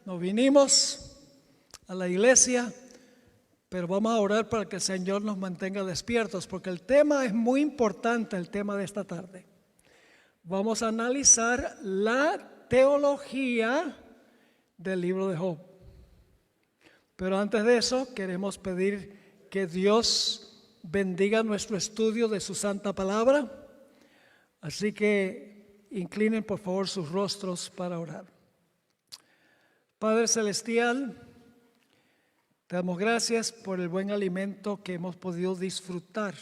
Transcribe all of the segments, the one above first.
Nos vinimos a la iglesia, pero vamos a orar para que el Señor nos mantenga despiertos, porque el tema es muy importante, el tema de esta tarde. Vamos a analizar la teología del libro de Job. Pero antes de eso, queremos pedir que Dios bendiga nuestro estudio de su santa palabra. Así que inclinen por favor sus rostros para orar. Padre Celestial, te damos gracias por el buen alimento que hemos podido disfrutar.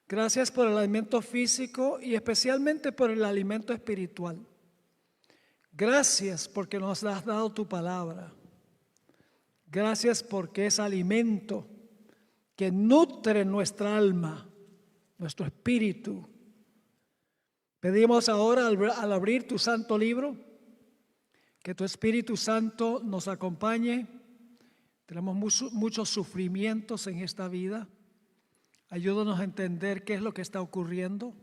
Gracias por el alimento físico y especialmente por el alimento espiritual. Gracias porque nos has dado tu palabra. Gracias porque es alimento que nutre nuestra alma, nuestro espíritu. Pedimos ahora al abrir tu santo libro, que tu Espíritu Santo nos acompañe. Tenemos muchos sufrimientos en esta vida. Ayúdanos a entender qué es lo que está ocurriendo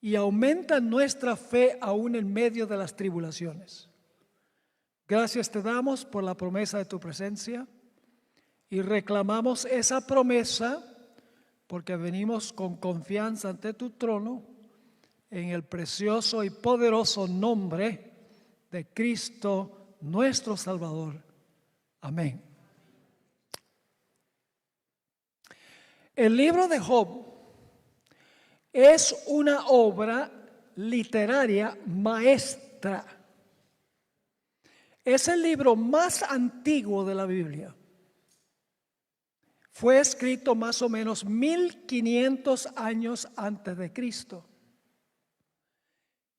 y aumenta nuestra fe aún en medio de las tribulaciones. Gracias te damos por la promesa de tu presencia y reclamamos esa promesa porque venimos con confianza ante tu trono en el precioso y poderoso nombre de Cristo nuestro Salvador. Amén. El libro de Job es una obra literaria maestra. Es el libro más antiguo de la Biblia. Fue escrito más o menos 1500 años antes de Cristo.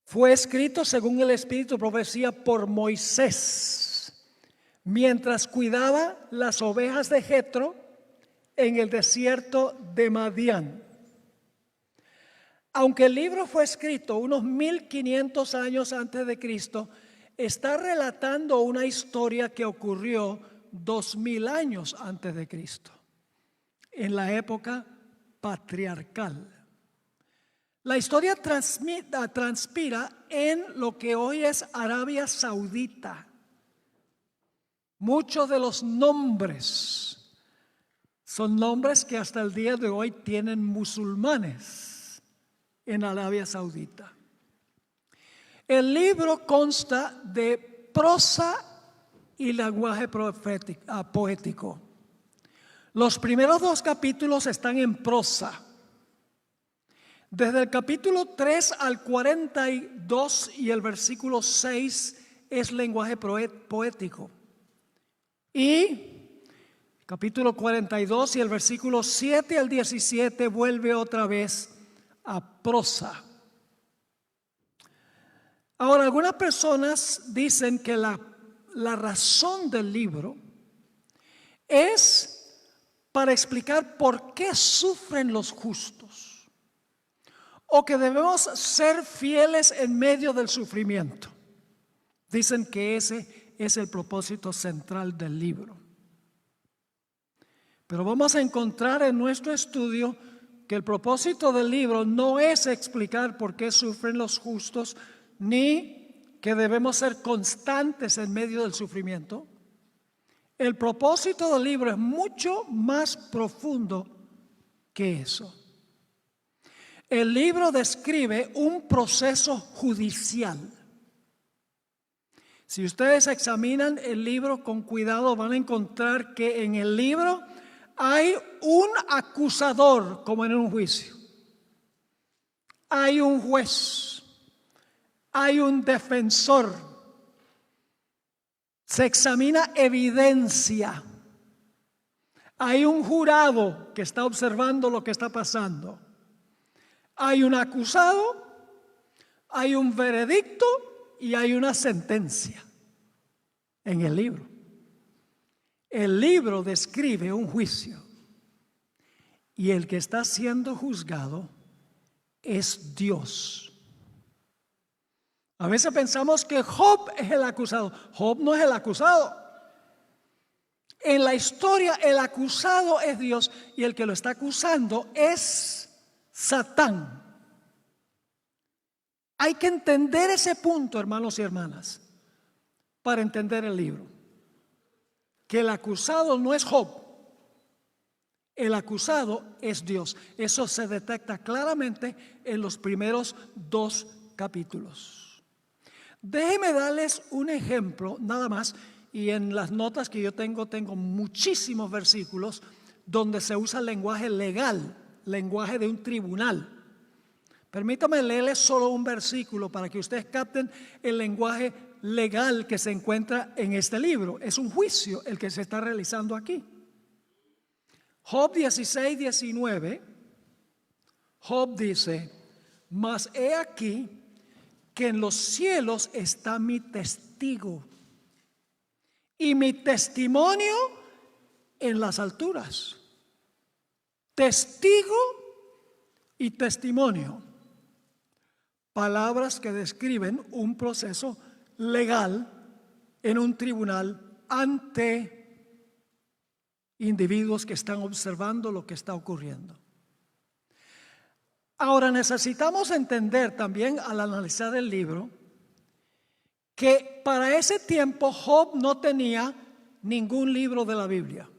Fue escrito según el Espíritu de profecía por Moisés, mientras cuidaba las ovejas de Jetro en el desierto de Madián. Aunque el libro fue escrito unos 1500 años antes de Cristo, está relatando una historia que ocurrió 2000 años antes de Cristo, en la época patriarcal. La historia transpira en lo que hoy es Arabia Saudita. Muchos de los nombres son nombres que hasta el día de hoy tienen musulmanes en Arabia Saudita. El libro consta de prosa y lenguaje poético. Los primeros 2 capítulos están en prosa. Desde el capítulo 3 al 42 y el versículo 6 es lenguaje poético. Y capítulo 42 y el versículo 7 al 17 vuelve otra vez a prosa. Ahora, algunas personas dicen que la razón del libro es para explicar por qué sufren los justos, o que debemos ser fieles en medio del sufrimiento. Dicen que ese es el propósito central del libro. Pero vamos a encontrar en nuestro estudio que el propósito del libro no es explicar por qué sufren los justos, ni que debemos ser constantes en medio del sufrimiento. El propósito del libro es mucho más profundo que eso. El libro describe un proceso judicial. Si ustedes examinan el libro con cuidado, van a encontrar que en el libro hay un acusador, como en un juicio. Hay un juez. Hay un defensor. Se examina evidencia. Hay un jurado que está observando lo que está pasando. Hay un acusado, hay un veredicto y hay una sentencia en el libro. El libro describe un juicio y el que está siendo juzgado es Dios. A veces pensamos que Job es el acusado. Job no es el acusado. En la historia el acusado es Dios y el que lo está acusando es Satán. Hay que entender ese punto, hermanos y hermanas. para entender el libro. Que el acusado no es Job, el acusado es Dios. Eso se detecta claramente en los primeros 2 capítulos. Déjenme darles un ejemplo nada más, y en las notas que yo tengo muchísimos versículos donde se usa lenguaje legal, lenguaje de un tribunal. Permítame leerles solo un versículo para que ustedes capten el lenguaje legal que se encuentra en este libro. Es un juicio el que se está realizando aquí. Job 16, 19. Job dice: mas he aquí que en los cielos está mi testigo y mi testimonio en las alturas. Testigo y testimonio. Palabras que describen un proceso legal en un tribunal ante individuos que están observando lo que está ocurriendo. Ahora necesitamos entender también al analizar el libro que para ese tiempo Job no tenía ningún libro de la Biblia.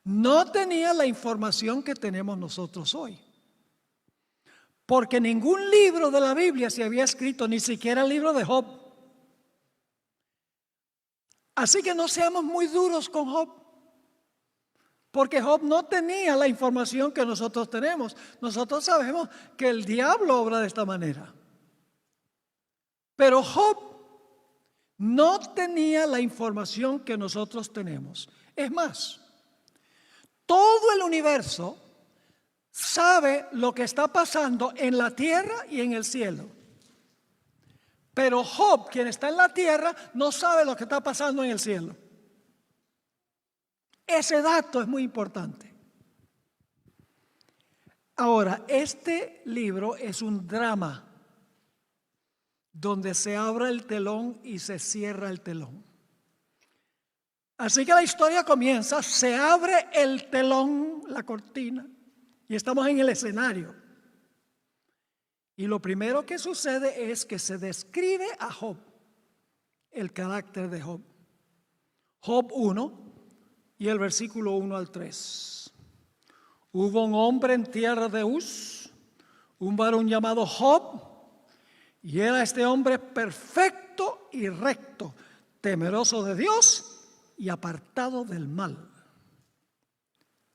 No tenía la información que tenemos nosotros hoy. Porque ningún libro de la Biblia se había escrito, ni siquiera el libro de Job. Así que no seamos muy duros con Job. Porque Job no tenía la información que nosotros tenemos. Nosotros sabemos que el diablo obra de esta manera. Pero Job no tenía la información que nosotros tenemos. Es más, todo el universo sabe lo que está pasando en la tierra y en el cielo. Pero Job, quien está en la tierra, no sabe lo que está pasando en el cielo. Ese dato es muy importante. Ahora, este libro es un drama donde se abre el telón y se cierra el telón. Así que la historia comienza, se abre el telón, la cortina, y estamos en el escenario. Y lo primero que sucede es que se describe a Job, el carácter de Job. Job 1 y el versículo 1 al 3. Hubo un hombre en tierra de Uz, un varón llamado Job, y era este hombre perfecto y recto, temeroso de Dios y apartado del mal.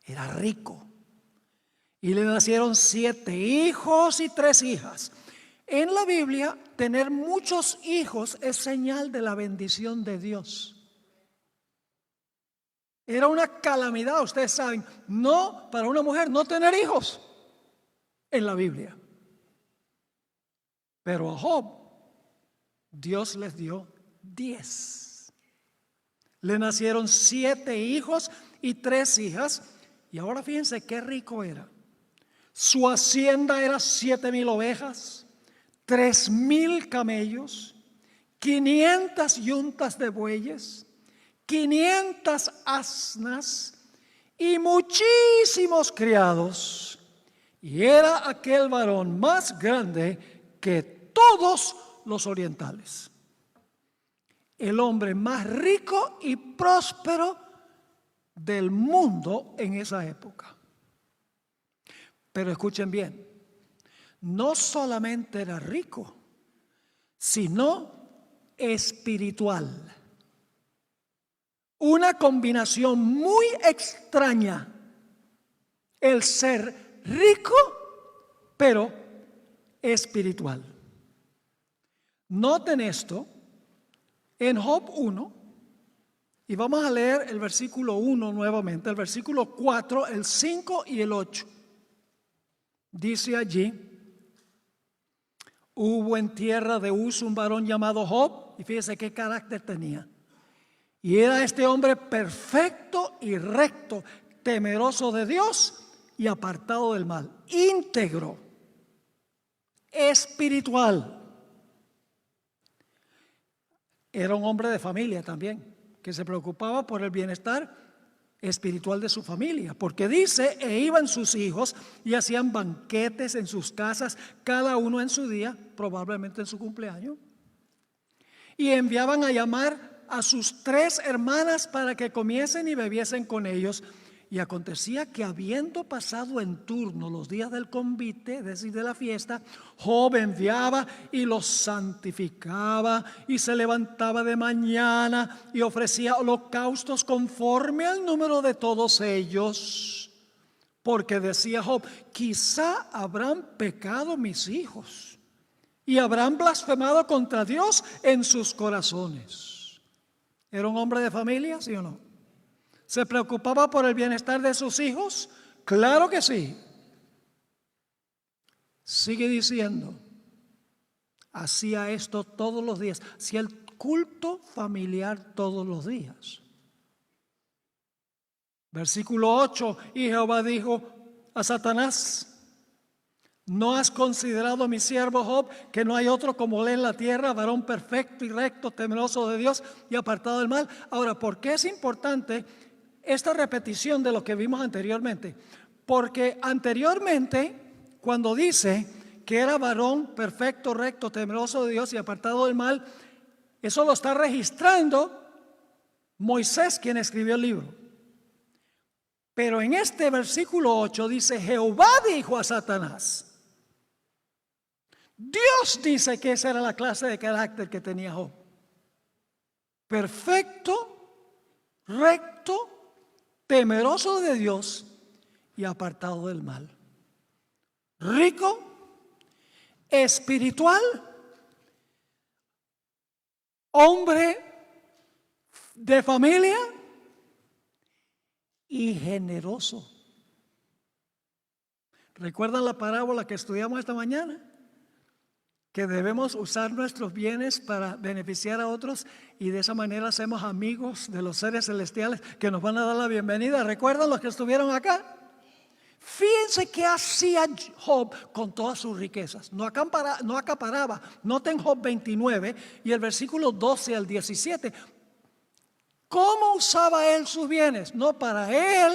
Era rico. Y le nacieron 7 hijos y 3 hijas. En la Biblia, tener muchos hijos es señal de la bendición de Dios. Era una calamidad, ustedes saben, no para una mujer no tener hijos en la Biblia. Pero a Job, Dios les dio 10. Le nacieron 7 hijos y 3 hijas. Y ahora fíjense qué rico era. Su hacienda era 7,000 ovejas, 3,000 camellos, 500 yuntas de bueyes, 500 asnas y muchísimos criados. Y era aquel varón más grande que todos los orientales. El hombre más rico y próspero del mundo en esa época. Pero escuchen bien, no solamente era rico, sino espiritual. Una combinación muy extraña, el ser rico, pero espiritual. Noten esto en Job 1, y vamos a leer el versículo 1 nuevamente, el versículo 4, el 5 y el 8. Dice allí: hubo en tierra de Uz un varón llamado Job, y fíjese qué carácter tenía. Y era este hombre perfecto y recto, temeroso de Dios y apartado del mal, íntegro, espiritual. Era un hombre de familia también, que se preocupaba por el bienestar espiritual de su familia, porque dice: e iban sus hijos y hacían banquetes en sus casas, cada uno en su día, probablemente en su cumpleaños. y enviaban a llamar a sus 3 hermanas para que comiesen y bebiesen con ellos. Y acontecía que habiendo pasado en turno los días del convite, es decir, de la fiesta, Job enviaba y los santificaba y se levantaba de mañana y ofrecía holocaustos conforme al número de todos ellos. Porque decía Job, quizá habrán pecado mis hijos y habrán blasfemado contra Dios en sus corazones. ¿Era un hombre de familia, sí o no? ¿Se preocupaba por el bienestar de sus hijos? Claro que sí. Sigue diciendo, hacía esto todos los días, hacía el culto familiar todos los días. Versículo 8, y Jehová dijo a Satanás, ¿no has considerado a mi siervo Job, que no hay otro como él en la tierra, varón perfecto y recto, temeroso de Dios y apartado del mal? Ahora, ¿por qué es importante esta repetición de lo que vimos anteriormente? Porque anteriormente, cuando dice que era varón perfecto, recto, temeroso de Dios y apartado del mal, eso lo está registrando Moisés, quien escribió el libro. Pero en este versículo 8 dice, Jehová dijo a Satanás. Dios dice que esa era la clase de carácter que tenía Job. Perfecto, recto, temeroso de Dios y apartado del mal. Rico, espiritual, hombre de familia y generoso. ¿Recuerdan la parábola que estudiamos esta mañana? Que debemos usar nuestros bienes para beneficiar a otros y de esa manera hacemos amigos de los seres celestiales que nos van a dar la bienvenida. ¿Recuerdan los que estuvieron acá? Fíjense qué hacía Job con todas sus riquezas. No acaparaba. Noten Job 29 y el versículo 12 al 17. ¿Cómo usaba él sus bienes? No para él,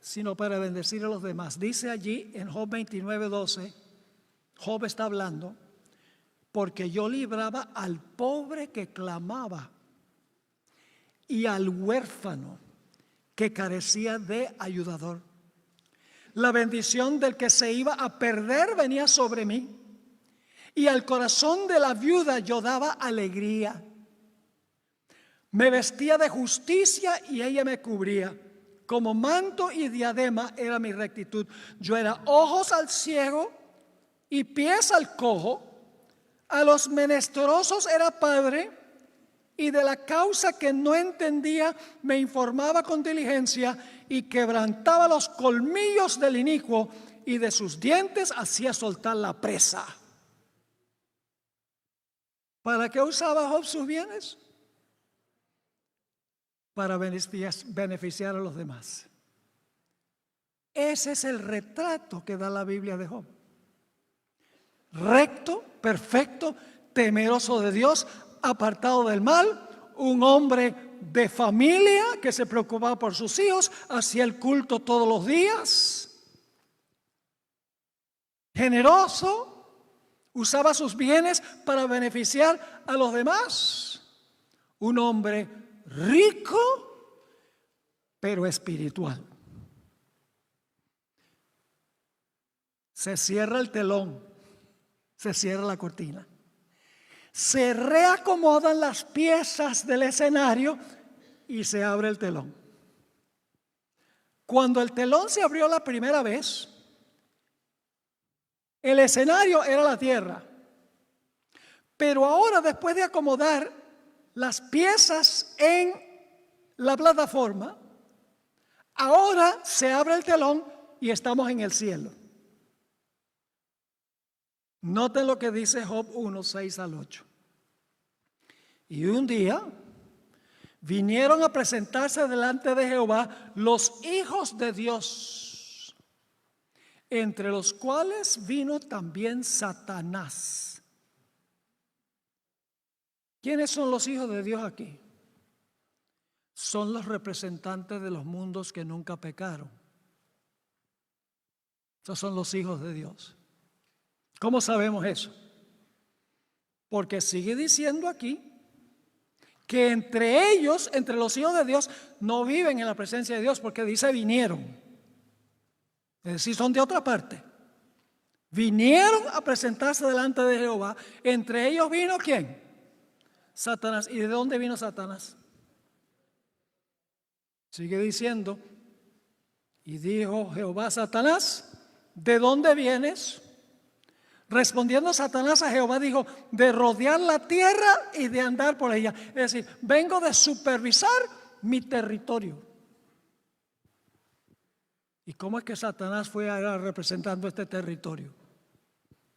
sino para bendecir a los demás. Dice allí en Job 29, 12, Job está hablando, porque yo libraba al pobre que clamaba y al huérfano que carecía de ayudador. La bendición del que se iba a perder venía sobre mí, y al corazón de la viuda yo daba alegría. Me vestía de justicia y ella me cubría. Como manto y diadema era mi rectitud. Yo era ojos al ciego y pies al cojo. A los menesterosos era padre, y de la causa que no entendía me informaba con diligencia, y quebrantaba los colmillos del inicuo, y de sus dientes hacía soltar la presa. ¿Para qué usaba Job sus bienes? Para beneficiar a los demás. Ese es el retrato que da la Biblia de Job. Recto, perfecto, temeroso de Dios, apartado del mal, un hombre de familia que se preocupaba por sus hijos, hacía el culto todos los días, generoso, usaba sus bienes para beneficiar a los demás, un hombre rico pero espiritual. Se cierra el telón, se cierra la cortina, se reacomodan las piezas del escenario y se abre el telón. Cuando el telón se abrió la primera vez, el escenario era la tierra. Pero ahora, después de acomodar las piezas en la plataforma, ahora se abre el telón y estamos en el cielo. Noten lo que dice Job 1, 6 al 8. Y un día vinieron a presentarse delante de Jehová los hijos de Dios, entre los cuales vino también Satanás. ¿Quiénes son los hijos de Dios aquí? Son los representantes de los mundos que nunca pecaron. Esos son los hijos de Dios. ¿Cómo sabemos eso? Porque sigue diciendo aquí que entre ellos, entre los hijos de Dios, no viven en la presencia de Dios, porque dice vinieron. Es decir, son de otra parte. Vinieron a presentarse delante de Jehová. Entre ellos vino ¿quién? Satanás. ¿Y de dónde vino Satanás? Sigue diciendo, y dijo Jehová a Satanás, ¿de dónde vienes? Respondiendo Satanás a Jehová dijo, de rodear la tierra y de andar por ella. Es decir, vengo de supervisar mi territorio. ¿Y cómo es que Satanás fue ahora representando este territorio?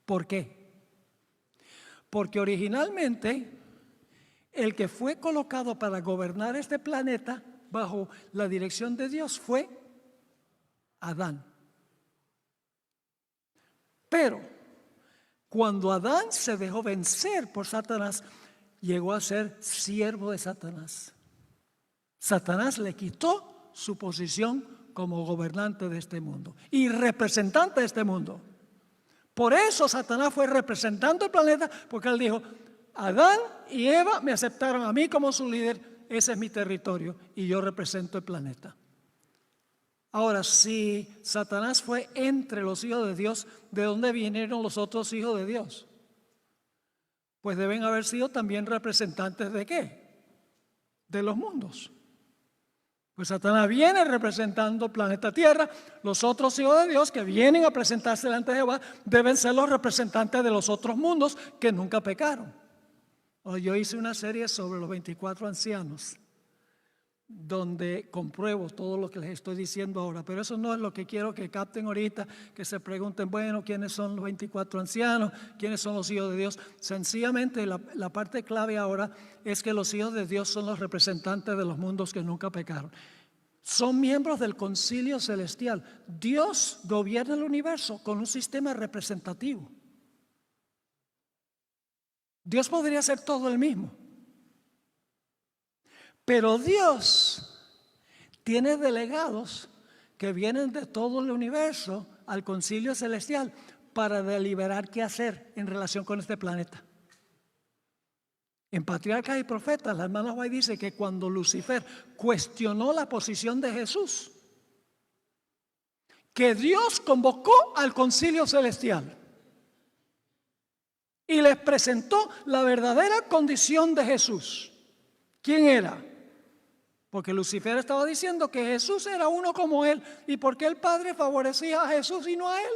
¿Por qué? Porque originalmente el que fue colocado para gobernar este planeta bajo la dirección de Dios fue Adán. Pero cuando Adán se dejó vencer por Satanás, llegó a ser siervo de Satanás. Satanás le quitó su posición como gobernante de este mundo y representante de este mundo. Por eso Satanás fue representando el planeta, porque él dijo, Adán y Eva me aceptaron a mí como su líder, ese es mi territorio y yo represento el planeta. Ahora, si Satanás fue entre los hijos de Dios, ¿de dónde vinieron los otros hijos de Dios? Pues deben haber sido también representantes ¿de qué? De los mundos. Pues Satanás viene representando el planeta Tierra. Los otros hijos de Dios que vienen a presentarse delante de Jehová deben ser los representantes de los otros mundos que nunca pecaron. Yo hice una serie sobre los 24 ancianos, donde compruebo todo lo que les estoy diciendo ahora, pero eso no es lo que quiero que capten ahorita, que se pregunten, bueno, ¿quiénes son los 24 ancianos? ¿Quiénes son los hijos de Dios? Sencillamente la parte clave ahora es que los hijos de Dios son los representantes de los mundos que nunca pecaron. Son miembros del concilio celestial. Dios gobierna el universo con un sistema representativo. Dios podría ser todo el mismo. Pero Dios tiene delegados que vienen de todo el universo al concilio celestial para deliberar qué hacer en relación con este planeta. En Patriarcas y Profetas, la hermana White dice que cuando Lucifer cuestionó la posición de Jesús, que Dios convocó al concilio celestial y les presentó la verdadera condición de Jesús. ¿Quién era? Porque Lucifer estaba diciendo que Jesús era uno como él. ¿Y por qué el Padre favorecía a Jesús y no a él?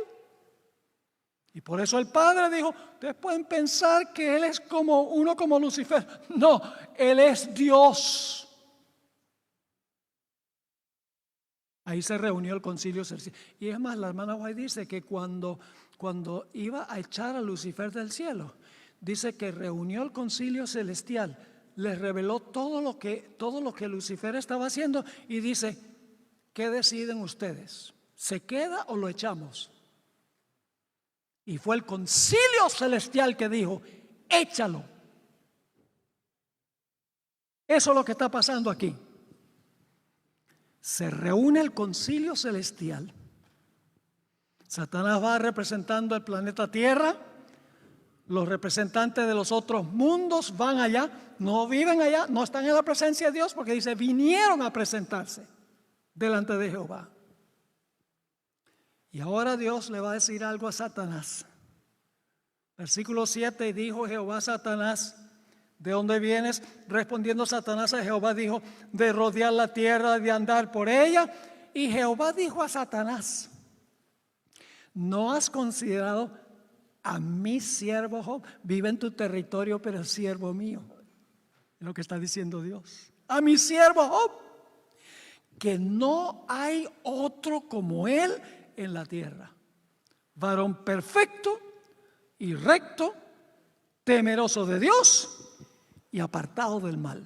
Y por eso el Padre dijo, ustedes pueden pensar que él es como uno como Lucifer. No, él es Dios. Ahí se reunió el concilio celestial. Y es más, la hermana White dice que cuando iba a echar a Lucifer del cielo, dice que reunió el concilio celestial, les reveló todo lo que Lucifer estaba haciendo y dice, ¿qué deciden ustedes? ¿Se queda o lo echamos? Y fue el concilio celestial que dijo, échalo. Eso es lo que está pasando aquí. Se reúne el concilio celestial. Satanás va representando el planeta Tierra. Los representantes de los otros mundos van allá, no viven allá, no están en la presencia de Dios porque dice, vinieron a presentarse delante de Jehová. Y ahora Dios le va a decir algo a Satanás. Versículo 7, dijo Jehová a Satanás, ¿de dónde vienes? Respondiendo Satanás a Jehová dijo, de rodear la tierra, de andar por ella. Y Jehová dijo a Satanás, ¿no has considerado a mi siervo Job? Vive en tu territorio, pero es siervo mío. Es lo que está diciendo Dios. A mi siervo Job, que no hay otro como él en la tierra. Varón perfecto y recto, temeroso de Dios y apartado del mal.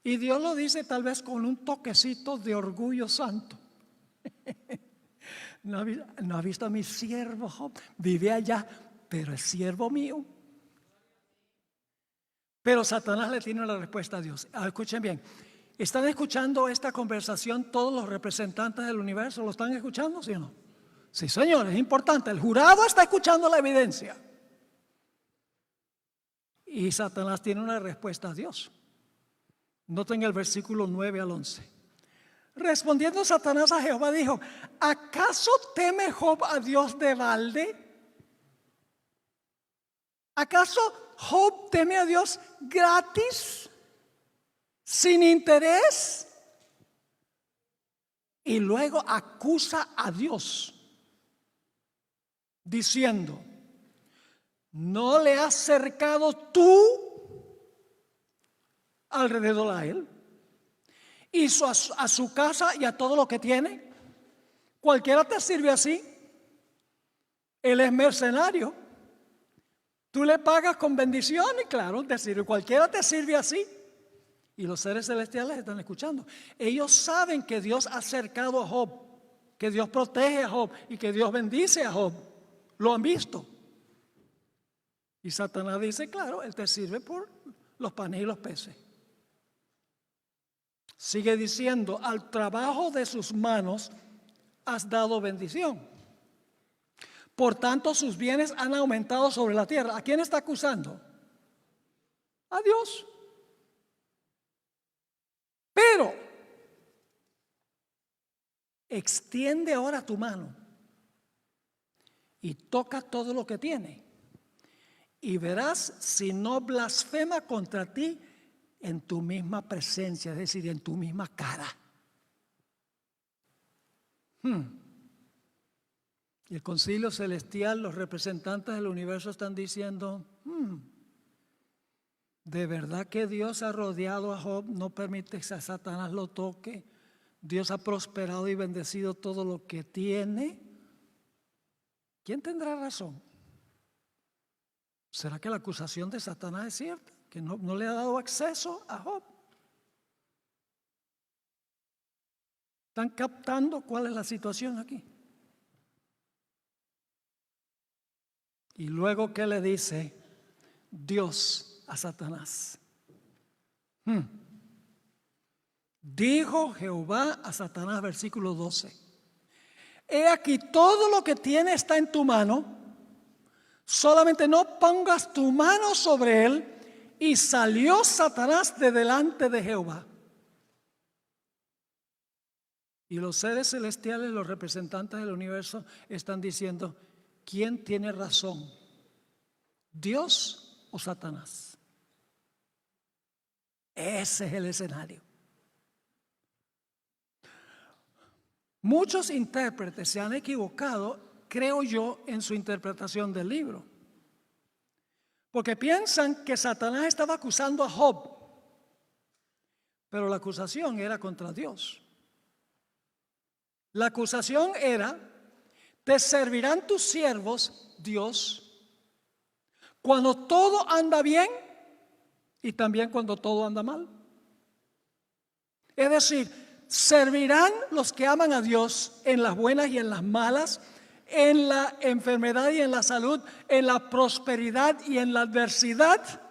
Y Dios lo dice tal vez con un toquecito de orgullo santo. ¿No ha visto a mi siervo Job? Vive allá, pero es siervo mío. Pero Satanás le tiene la respuesta a Dios. Escuchen bien. ¿Están escuchando esta conversación todos los representantes del universo? ¿Lo están escuchando, sí o no? Sí, señor, es importante. El jurado está escuchando la evidencia. Y Satanás tiene una respuesta a Dios. Noten el versículo 9 al 11. Respondiendo Satanás a Jehová dijo: ¿acaso teme Job a Dios de balde? ¿Acaso Job teme a Dios gratis, sin interés? Y luego acusa a Dios, diciendo: ¿no le has cercado tú alrededor a él, y a su casa y a todo lo que tiene? Cualquiera te sirve así. Él es mercenario. Tú le pagas con bendición y claro, te sirve. Cualquiera te sirve así. Y los seres celestiales están escuchando. Ellos saben que Dios ha cercado a Job, que Dios protege a Job y que Dios bendice a Job. Lo han visto. Y Satanás dice: claro, él te sirve por los panes y los peces. Sigue diciendo: al trabajo de sus manos has dado bendición. Por tanto, sus bienes han aumentado sobre la tierra. ¿A quién está acusando? A Dios. Pero extiende ahora tu mano y toca todo lo que tiene, y verás si no blasfema contra ti en tu misma presencia, es decir, en tu misma cara. Y el concilio celestial, los representantes del universo están diciendo: ¿de verdad que Dios ha rodeado a Job? No permite que Satanás lo toque. Dios ha prosperado y bendecido todo lo que tiene. ¿Quién tendrá razón? ¿Será que la acusación de Satanás es cierta? Que no le ha dado acceso a Job. ¿Están captando cuál es la situación aquí? Y luego, ¿qué le dice Dios a Satanás? Dijo Jehová a Satanás, versículo 12: he aquí, todo lo que tiene está en tu mano, solamente no pongas tu mano sobre él. Y salió Satanás de delante de Jehová. Y los seres celestiales, los representantes del universo, están diciendo: ¿quién tiene razón? ¿Dios o Satanás? Ese es el escenario. Muchos intérpretes se han equivocado, creo yo, en su interpretación del libro, porque piensan que Satanás estaba acusando a Job, pero la acusación era contra Dios. La acusación era: te servirán tus siervos, Dios, cuando todo anda bien y también cuando todo anda mal. Es decir, servirán los que aman a Dios en las buenas y en las malas, en la enfermedad y en la salud, en la prosperidad y en la adversidad.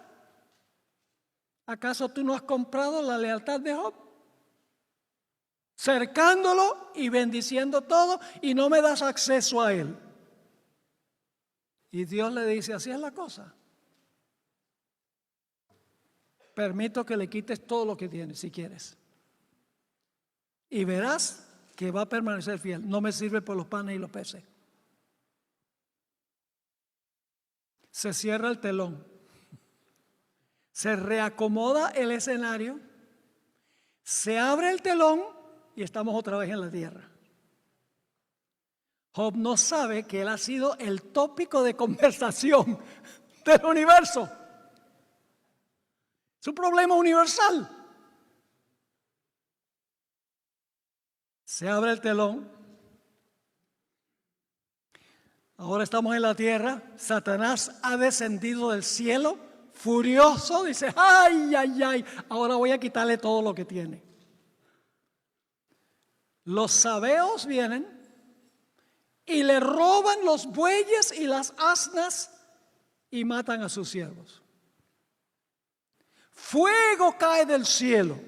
¿Acaso tú no has comprado la lealtad de Job? Cercándolo y bendiciendo todo, y no me das acceso a él. Y Dios le dice: así es la cosa. Permito que le quites todo lo que tienes, si quieres, y verás que va a permanecer fiel. No me sirve por los panes y los peces. Se cierra el telón, se reacomoda el escenario, se abre el telón y estamos otra vez en la tierra. Job no sabe que él ha sido el tópico de conversación del universo. Es un problema universal. Se abre el telón. Ahora estamos en la tierra. Satanás ha descendido del cielo, furioso. Dice: ay, ay, ay, ahora voy a quitarle todo lo que tiene. Los sabeos vienen y le roban los bueyes y las asnas y matan a sus siervos. Fuego cae del cielo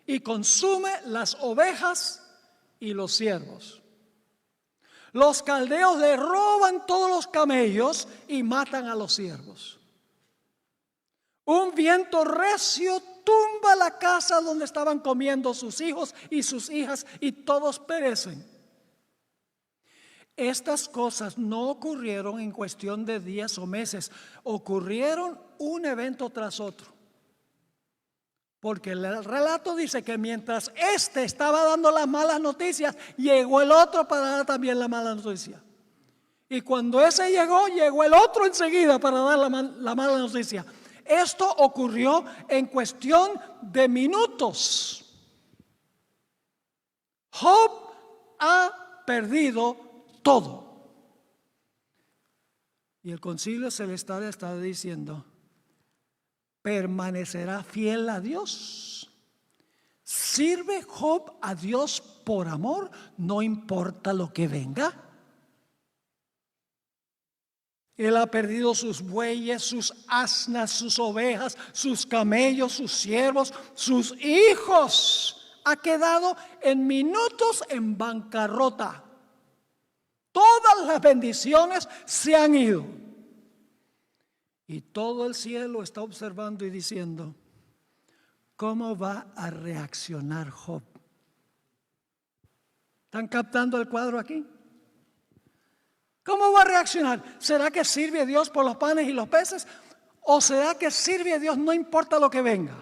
y consume las ovejas y los siervos. Los caldeos le roban todos los camellos y matan a los siervos. Un viento recio tumba la casa donde estaban comiendo sus hijos y sus hijas y todos perecen. Estas cosas no ocurrieron en cuestión de días o meses, ocurrieron un evento tras otro. Porque el relato dice que mientras este estaba dando las malas noticias, llegó el otro para dar también la mala noticia. Y cuando ese llegó, llegó el otro enseguida para dar la mala noticia. Esto ocurrió en cuestión de minutos. Job ha perdido todo. Y el concilio celestial está diciendo: ¿permanecerá fiel a Dios? ¿Sirve Job a Dios por amor? No importa lo que venga. Él ha perdido sus bueyes, sus asnas, sus ovejas, sus camellos, sus siervos, sus hijos. Ha quedado en minutos en bancarrota. Todas las bendiciones se han ido. Y todo el cielo está observando y diciendo: ¿cómo va a reaccionar Job? ¿Están captando el cuadro aquí? ¿Cómo va a reaccionar? ¿Será que sirve a Dios por los panes y los peces? ¿O será que sirve a Dios no importa lo que venga?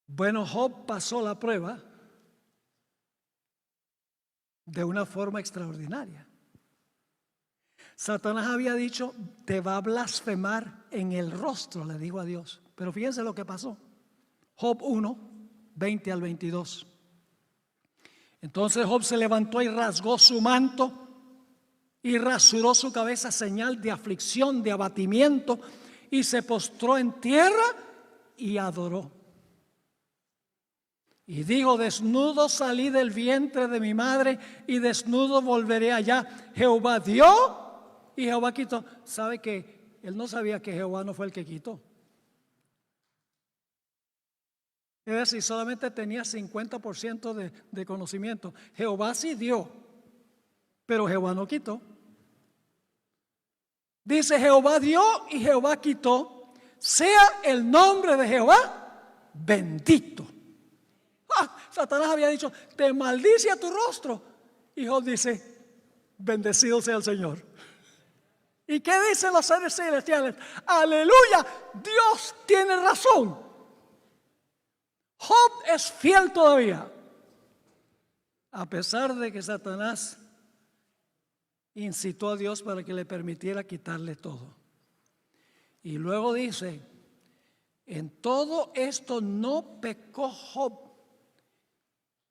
Bueno, Job pasó la prueba de una forma extraordinaria. Satanás había dicho: te va a blasfemar en el rostro, le dijo a Dios. Pero fíjense lo que pasó. Job 1, 20 al 22. Entonces Job se levantó y rasgó su manto y rasuró su cabeza, señal de aflicción, de abatimiento, y se postró en tierra y adoró. Y dijo: desnudo salí del vientre de mi madre y desnudo volveré allá. Jehová dio y Jehová quitó. ¿Sabe que él no sabía que Jehová no fue el que quitó? Es decir, solamente tenía 50% de conocimiento. Jehová sí dio, pero Jehová no quitó. Dice: Jehová dio y Jehová quitó. Sea el nombre de Jehová bendito. Satanás había dicho: te maldice a tu rostro. Y Job dice: bendecido sea el Señor. ¿Y qué dicen los seres celestiales? Aleluya, Dios tiene razón. Job es fiel todavía, a pesar de que Satanás incitó a Dios para que le permitiera quitarle todo. Y luego dice: en todo esto no pecó Job,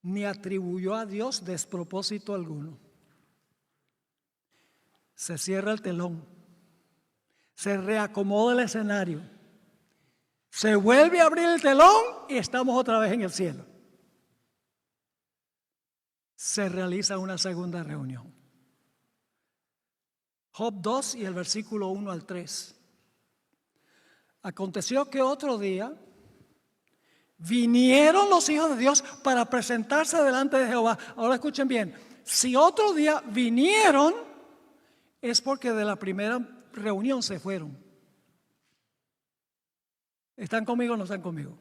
ni atribuyó a Dios despropósito alguno. Se cierra el telón, se reacomoda el escenario, se vuelve a abrir el telón y estamos otra vez en el cielo. Se realiza una segunda reunión. Job 2 y el versículo 1 al 3. Aconteció que otro día vinieron los hijos de Dios para presentarse delante de Jehová. Ahora escuchen bien: si otro día vinieron, es porque de la primera reunión se fueron. ¿Están conmigo o no están conmigo?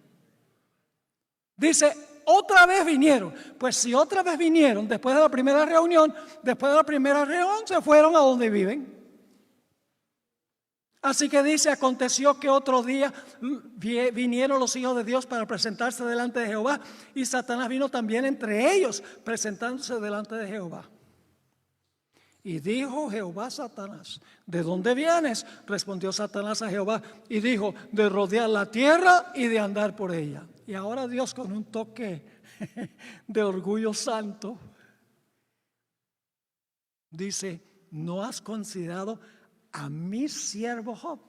Dice: otra vez vinieron. Pues si otra vez vinieron después de la primera reunión, se fueron a donde viven. Así que dice: aconteció que otro día vinieron los hijos de Dios para presentarse delante de Jehová, y Satanás vino también entre ellos, presentándose delante de Jehová. Y dijo Jehová a Satanás: ¿de dónde vienes? Respondió Satanás a Jehová y dijo: de rodear la tierra y de andar por ella. Y ahora Dios, con un toque de orgullo santo, dice: ¿no has considerado a mi siervo Job?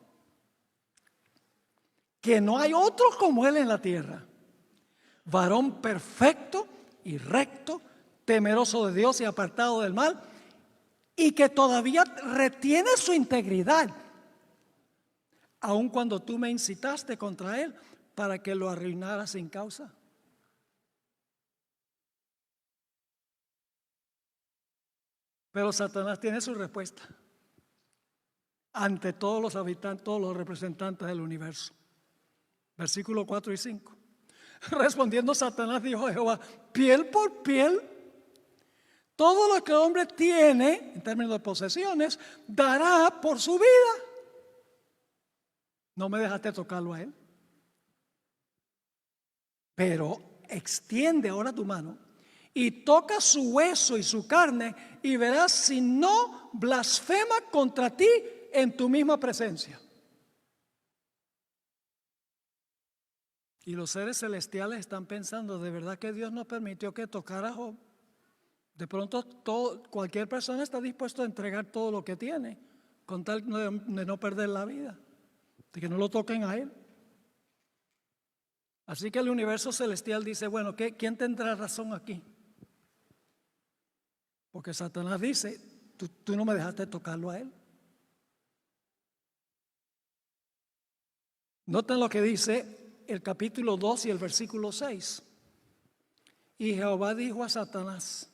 Que no hay otro como él en la tierra, varón perfecto y recto, temeroso de Dios y apartado del mal, y que todavía retiene su integridad, aun cuando tú me incitaste contra él para que lo arruinara sin causa. Pero Satanás tiene su respuesta. ante todos los habitantes, todos los representantes del universo. Versículos 4 y 5. Respondiendo Satanás dijo a Jehová: piel por piel, todo lo que el hombre tiene en términos de posesiones dará por su vida. No me dejaste tocarlo a él, pero extiende ahora tu mano y toca su hueso y su carne, y verás si no blasfema contra ti en tu misma presencia. Y los seres celestiales están pensando: ¿de verdad que Dios no permitió que tocara a Job? De pronto cualquier persona está dispuesto a entregar todo lo que tiene con tal de no perder la vida, de que no lo toquen a él. Así que el universo celestial dice: bueno, ¿quién tendrá razón aquí? Porque Satanás dice: tú no me dejaste tocarlo a él. Noten lo que dice el capítulo 2 y el versículo 6. Y Jehová dijo a Satanás: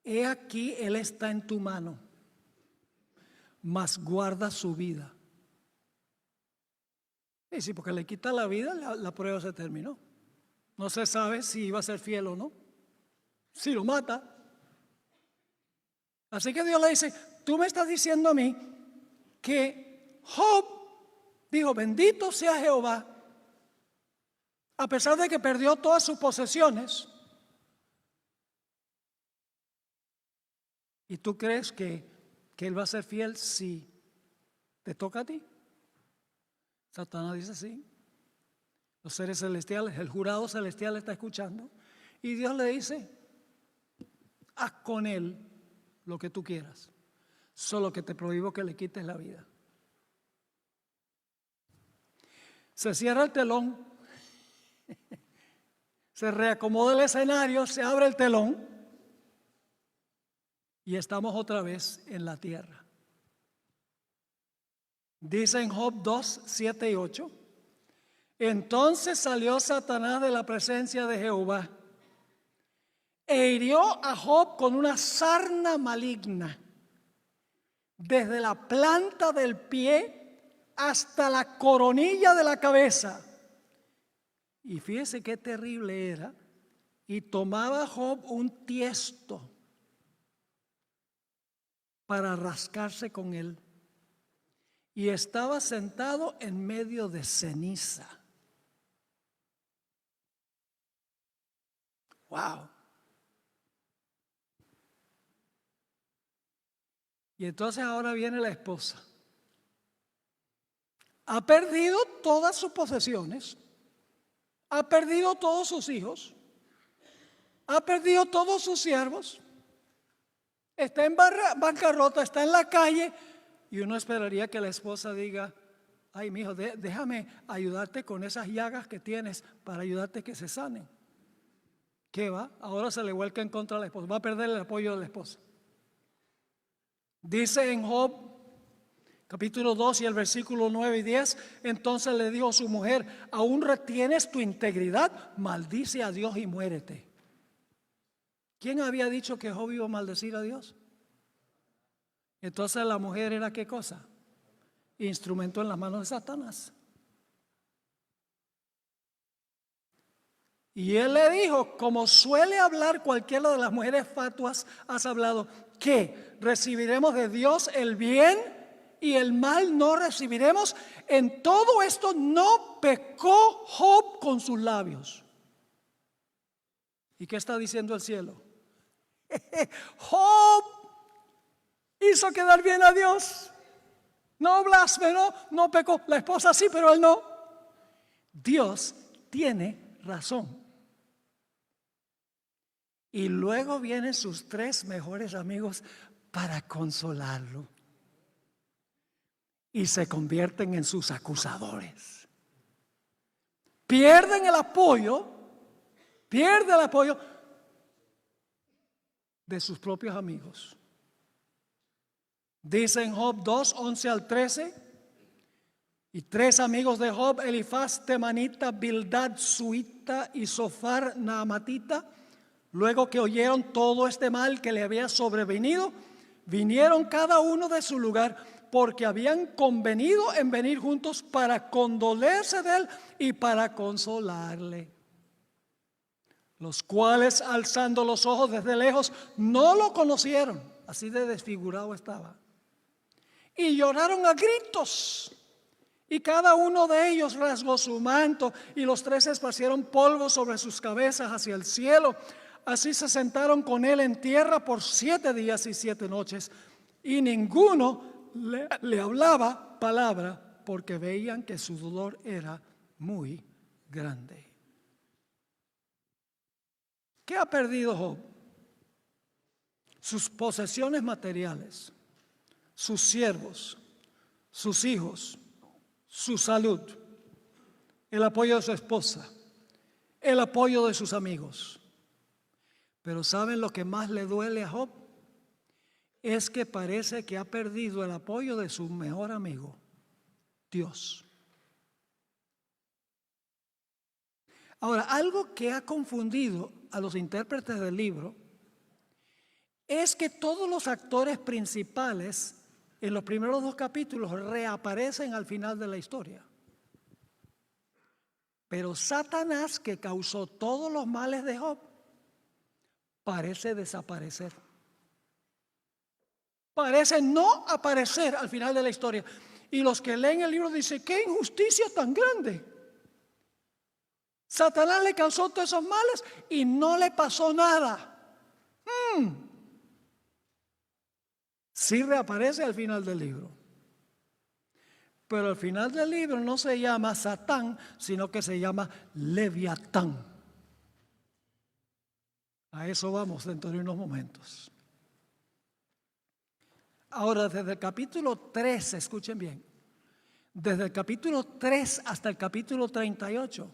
he aquí, él está en tu mano, mas guarda su vida. Y sí, porque le quita la vida, la prueba se terminó. No se sabe si iba a ser fiel o no, si lo mata. Así que Dios le dice: tú me estás diciendo a mí que Job dijo: bendito sea Jehová, a pesar de que perdió todas sus posesiones. ¿Y tú crees que él va a ser fiel si te toca a ti? Satanás dice: sí. Los seres celestiales, el jurado celestial está escuchando. Y Dios le dice: haz con él lo que tú quieras, solo que te prohíbo que le quites la vida. Se cierra el telón, se reacomoda el escenario, se abre el telón y estamos otra vez en la tierra. Dice en Job 2, 7 y 8: entonces salió Satanás de la presencia de Jehová e hirió a Job con una sarna maligna, desde la planta del pie hasta la coronilla de la cabeza. Y fíjese qué terrible era. Y tomaba Job un tiesto para rascarse con él, y estaba sentado en medio de ceniza. Wow. Y entonces ahora viene la esposa. Ha perdido todas sus posesiones, ha perdido todos sus hijos, ha perdido todos sus siervos, está en bancarrota, está en la calle. Y uno esperaría que la esposa diga: ay, mijo, déjame ayudarte con esas llagas que tienes para ayudarte que se sanen. ¿Qué va? Ahora se le vuelca en contra de la esposa, va a perder el apoyo de la esposa. Dice en Job capítulo 2 y el versículo 9 y 10: entonces le dijo a su mujer: ¿aún retienes tu integridad? Maldice a Dios y muérete. ¿Quién había dicho que Job iba a maldecir a Dios? Entonces la mujer era ¿qué cosa? Instrumento en las manos de Satanás. Y él le dijo: como suele hablar cualquiera de las mujeres fatuas, has hablado, ¿qué? ¿Recibiremos de Dios el bien y el mal no recibiremos? En todo esto no pecó Job con sus labios. ¿Y qué está diciendo el cielo? Job hizo quedar bien a Dios, no blasfemó, no pecó. La esposa sí, pero él no. Dios tiene razón. Y luego vienen sus 3 mejores amigos para consolarlo, y se convierten en sus acusadores. Pierden el apoyo, de sus propios amigos. Dice en Job 2, 11 al 13: y 3 amigos de Job, Elifaz temanita, Bildad suita y Sofar naamatita, luego que oyeron todo este mal que le había sobrevenido, vinieron cada uno de su lugar porque habían convenido en venir juntos para condolerse de él y para consolarle. Los cuales, alzando los ojos desde lejos, no lo conocieron, así de desfigurado estaba, y lloraron a gritos. Y cada uno de ellos rasgó su manto, y los tres esparcieron polvo sobre sus cabezas hacia el cielo. Así se sentaron con él en tierra por 7 días y 7 noches, y ninguno le hablaba palabra, porque veían que su dolor era muy grande. ¿Qué ha perdido Job? Sus posesiones materiales, sus siervos, sus hijos, su salud, el apoyo de su esposa, el apoyo de sus amigos. Pero ¿saben lo que más le duele a Job? Es que parece que ha perdido el apoyo de su mejor amigo, Dios. Ahora, algo que ha confundido a los intérpretes del libro es que todos los actores principales en los primeros 2 capítulos reaparecen al final de la historia. Pero Satanás, que causó todos los males de Job, parece desaparecer. Parece no aparecer al final de la historia. Y los que leen el libro dicen, ¡qué injusticia tan grande! Satanás le causó todos esos males y no le pasó nada. Sí reaparece al final del libro. Pero al final del libro no se llama Satán, sino que se llama Leviatán. A eso vamos dentro de unos momentos. Ahora, desde el capítulo 3, escuchen bien, desde el capítulo 3 hasta el capítulo 38,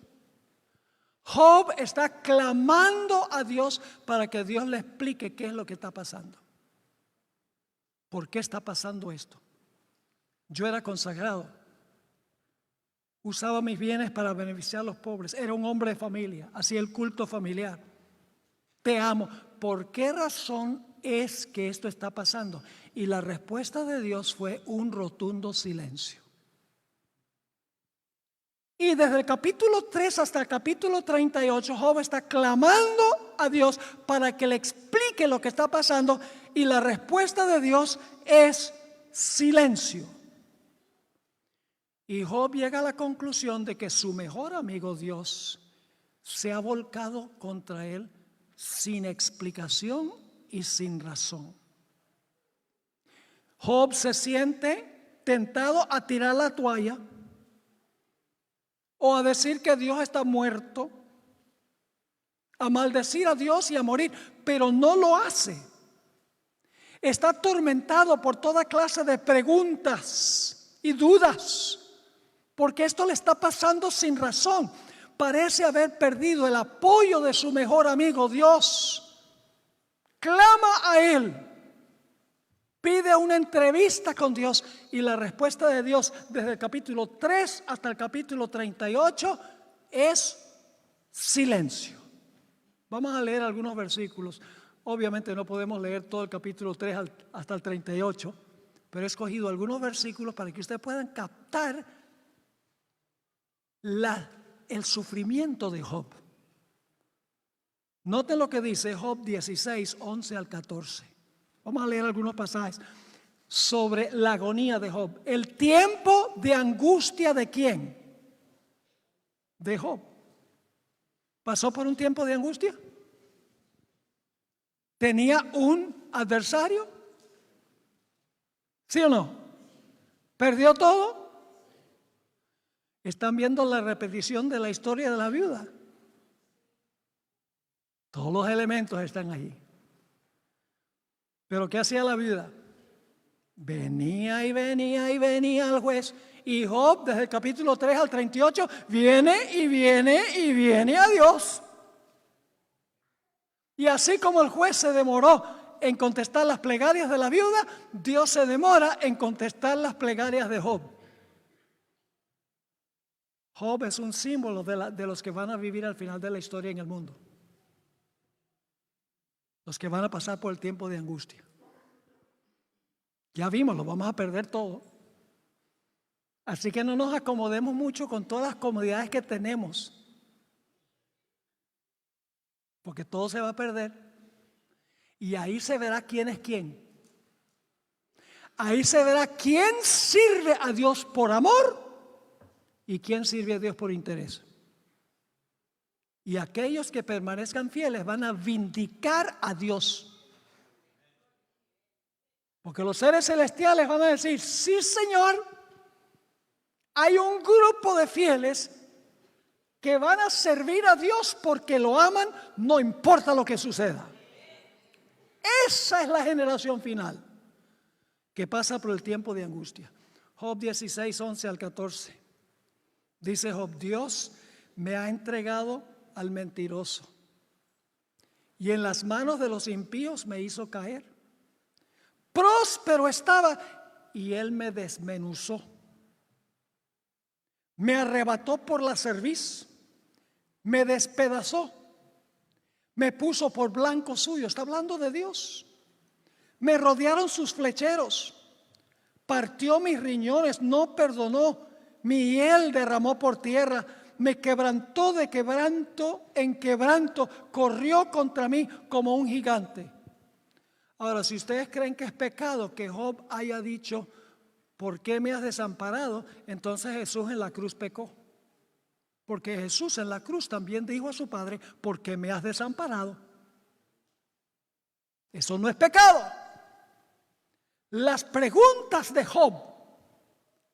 Job está clamando a Dios para que Dios le explique qué es lo que está pasando. ¿Por qué está pasando esto? Yo era consagrado, usaba mis bienes para beneficiar a los pobres, era un hombre de familia, hacía el culto familiar. Te amo. ¿Por qué razón es que esto está pasando? Y la respuesta de Dios fue un rotundo silencio. Y desde el capítulo 3 hasta el capítulo 38, Job está clamando a Dios para que le explique lo que está pasando, y la respuesta de Dios es silencio. Y Job llega a la conclusión de que su mejor amigo Dios se ha volcado contra él sin explicación y sin razón. Job se siente tentado a tirar la toalla o a decir que Dios está muerto, a maldecir a Dios y a morir, pero no lo hace. Está atormentado por toda clase de preguntas y dudas, porque esto le está pasando sin razón. Parece haber perdido el apoyo de su mejor amigo Dios. Clama a él, pide una entrevista con Dios, y la respuesta de Dios desde el capítulo 3 hasta el capítulo 38 es silencio. Vamos a leer algunos versículos. Obviamente no podemos leer todo el capítulo 3 hasta el 38, pero he escogido algunos versículos para que ustedes puedan captar el sufrimiento de Job. Noten lo que dice Job 16, 11 al 14. Vamos a leer algunos pasajes sobre la agonía de Job. El tiempo de angustia ¿de quién? De Job. ¿Pasó por un tiempo de angustia? ¿Tenía un adversario? ¿Sí o no? ¿Perdió todo? Están viendo la repetición de la historia de la viuda. Todos los elementos están allí. Pero ¿qué hacía la viuda? Venía y venía y venía al juez. Y Job, desde el capítulo 3 al 38, viene y viene y viene a Dios. Y así como el juez se demoró en contestar las plegarias de la viuda, Dios se demora en contestar las plegarias de Job. Job es un símbolo de los que van a vivir al final de la historia en el mundo. Los que van a pasar por el tiempo de angustia. Ya vimos, lo vamos a perder todo. Así que no nos acomodemos mucho con todas las comodidades que tenemos, porque todo se va a perder. Y ahí se verá quién es quién. Ahí se verá quién sirve a Dios por amor y quién sirve a Dios por interés. Y aquellos que permanezcan fieles van a vindicar a Dios. Porque los seres celestiales van a decir: sí, Señor, hay un grupo de fieles que van a servir a Dios porque lo aman, no importa lo que suceda. Esa es la generación final que pasa por el tiempo de angustia. Job 16, 11 al 14. Dice Job: Dios me ha entregado al mentiroso, y en las manos de los impíos me hizo caer. Próspero estaba y él me desmenuzó. Me arrebató por la cerviz, me despedazó, me puso por blanco suyo. Está hablando de Dios. Me rodearon sus flecheros, partió mis riñones, no perdonó, mi hiel derramó por tierra, me quebrantó de quebranto en quebranto, corrió contra mí como un gigante. Ahora, si ustedes creen que es pecado que Job haya dicho: ¿por qué me has desamparado?, entonces Jesús en la cruz pecó. Porque Jesús en la cruz también dijo a su Padre: ¿por qué me has desamparado? Eso no es pecado. Las preguntas de Job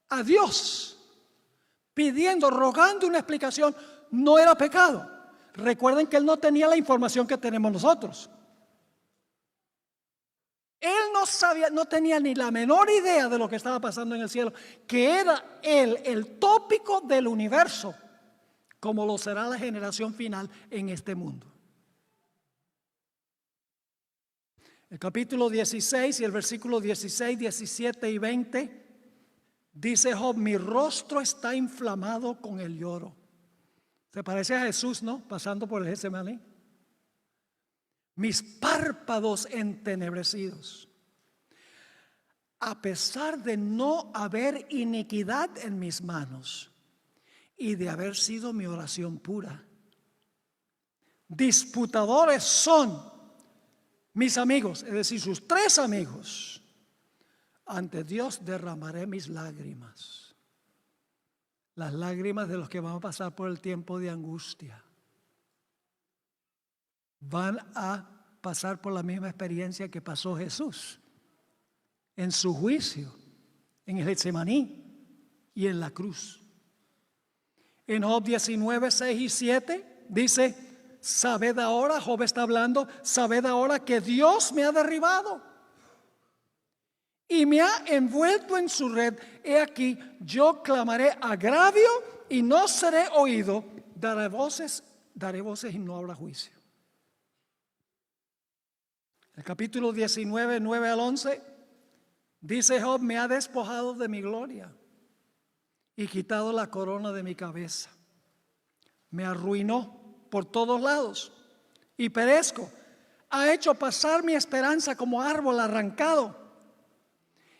a Dios, pidiendo, rogando una explicación, no era pecado. Recuerden que él no tenía la información que tenemos nosotros. Él no sabía, no tenía ni la menor idea de lo que estaba pasando en el cielo, que era él el tópico del universo, como lo será la generación final en este mundo. El capítulo 16 y el versículo 16, 17 y 20 dice Job: mi rostro está inflamado con el lloro. Se parece a Jesús, ¿no? Pasando por el Getsemaní. Mis párpados entenebrecidos. A pesar de no haber iniquidad en mis manos y de haber sido mi oración pura. Disputadores son mis amigos, es decir, sus tres amigos. Ante Dios derramaré mis lágrimas. Las lágrimas de los que van a pasar por el tiempo de angustia. Van a pasar por la misma experiencia que pasó Jesús en su juicio, en el Getsemaní y en la cruz. En Job 19, 6 y 7 dice: sabed ahora, Job está hablando, sabed ahora que Dios me ha derribado y me ha envuelto en su red. He aquí, yo clamaré agravio y no seré oído, daré voces y no habrá juicio. El capítulo 19, 9 al 11 dice Job: me ha despojado de mi gloria y quitado la corona de mi cabeza. Me arruinó por todos lados y perezco. Ha hecho pasar mi esperanza como árbol arrancado.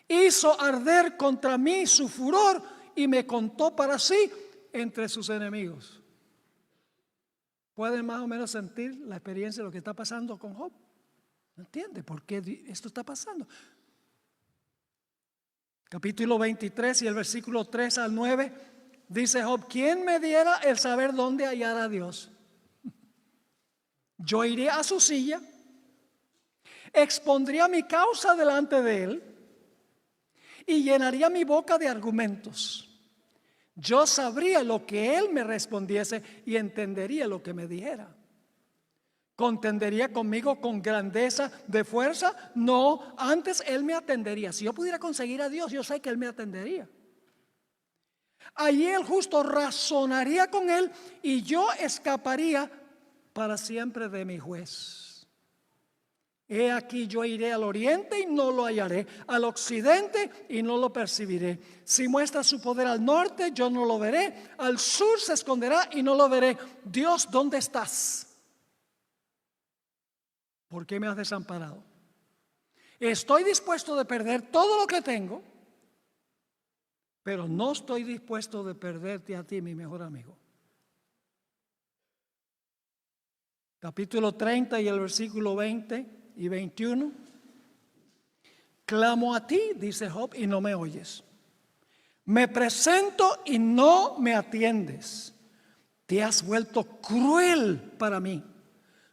Hizo arder contra mí su furor y me contó para sí entre sus enemigos. ¿Pueden más o menos sentir la experiencia de lo que está pasando con Job? ¿No entiende por qué esto está pasando? Capítulo 23 y el versículo 3 al 9 dice Job: ¿quién me diera el saber dónde hallar a Dios? Yo iré a su silla, expondría mi causa delante de él y llenaría mi boca de argumentos. Yo sabría lo que él me respondiese y entendería lo que me dijera. ¿Contendería conmigo con grandeza de fuerza? No, antes él me atendería. Si yo pudiera conseguir a Dios, yo sé que él me atendería. Allí el justo razonaría con él y yo escaparía para siempre de mi juez. He aquí, yo iré al oriente y no lo hallaré, al occidente y no lo percibiré. Si muestra su poder al norte, yo no lo veré, al sur se esconderá y no lo veré. Dios, ¿dónde estás? ¿Por qué me has desamparado? Estoy dispuesto de perder todo lo que tengo pero no estoy dispuesto de perderte a ti, mi mejor amigo. Capítulo 30 y el versículo 20 y 21. Clamo a ti, dice Job, y no me oyes. Me presento y no me atiendes. Te has vuelto cruel para mí.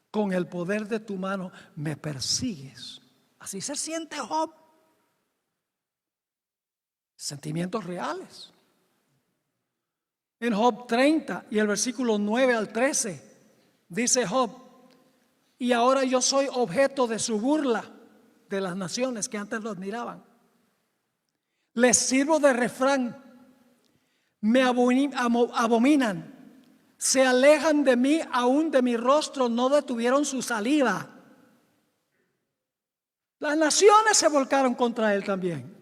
Con el poder de tu mano me persigues. Así se siente Job. Sentimientos reales. En Job 30 y el versículo 9 al 13 dice Job: y ahora yo soy objeto de su burla de las naciones que antes lo admiraban. Les sirvo de refrán, me abominan, se alejan de mí, aún de mi rostro no detuvieron su saliva. Las naciones se volcaron contra él también.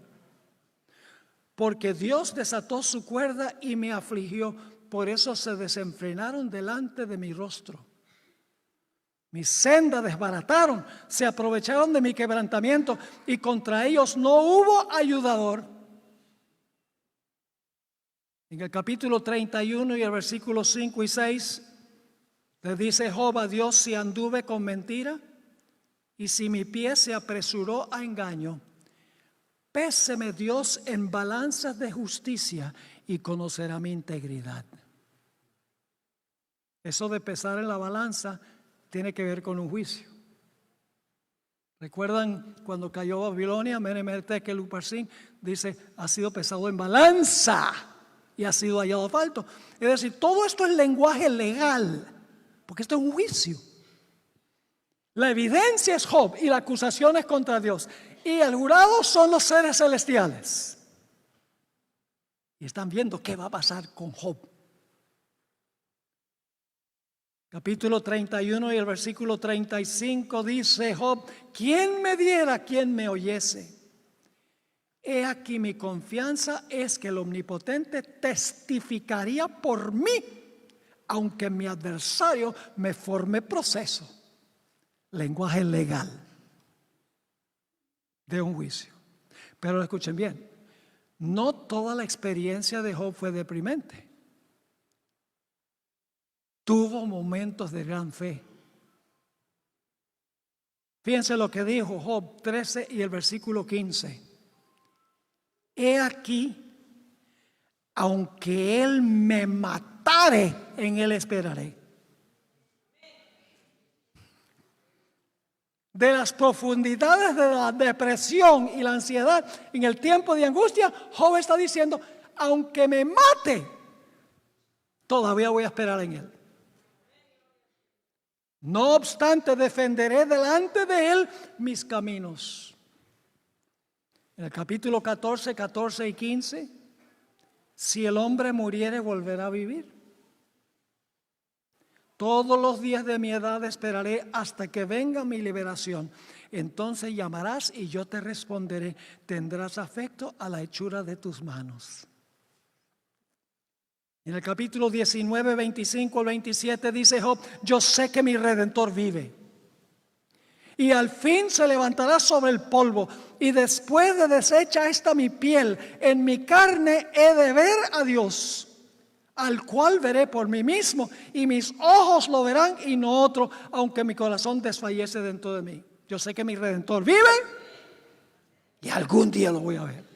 Porque Dios desató su cuerda y me afligió, por eso se desenfrenaron delante de mi rostro. Mi senda desbarataron, se aprovecharon de mi quebrantamiento y contra ellos no hubo ayudador. En el capítulo 31 y el versículo 5 y 6 le dice Job a Dios: si anduve con mentira y si mi pie se apresuró a engaño, péseme Dios en balanzas de justicia y conocerá mi integridad. Eso de pesar en la balanza tiene que ver con un juicio. ¿Recuerdan cuando cayó Babilonia? Menemertekel Uparsin dice: ha sido pesado en balanza y ha sido hallado falto. Es decir, todo esto es lenguaje legal, porque esto es un juicio. La evidencia es Job y la acusación es contra Dios. Y el jurado son los seres celestiales. Y están viendo qué va a pasar con Job. Capítulo 31 y el versículo 35 dice Job: ¿quién me diera, quién me oyese? He aquí mi confianza es que el Omnipotente testificaría por mí, aunque mi adversario me forme proceso. Lenguaje legal de un juicio. Pero escuchen bien, no toda la experiencia de Job fue deprimente. Tuvo momentos de gran fe. Fíjense lo que dijo Job 13 y el versículo 15. He aquí, aunque él me matare, en él esperaré. De las profundidades de la depresión y la ansiedad en el tiempo de angustia, Job está diciendo: aunque me mate, todavía voy a esperar en él. No obstante, defenderé delante de él mis caminos. En el capítulo 14, 14 y 15, si el hombre muriere, volverá a vivir. Todos los días de mi edad esperaré hasta que venga mi liberación. Entonces llamarás y yo te responderé. Tendrás afecto a la hechura de tus manos. En el capítulo 19, 25 al 27 dice Job: yo sé que mi Redentor vive y al fin se levantará sobre el polvo, y después de deshecha esta mi piel, en mi carne he de ver a Dios, al cual veré por mí mismo, y mis ojos lo verán y no otro, aunque mi corazón desfallece dentro de mí. Yo sé que mi Redentor vive y algún día lo voy a ver.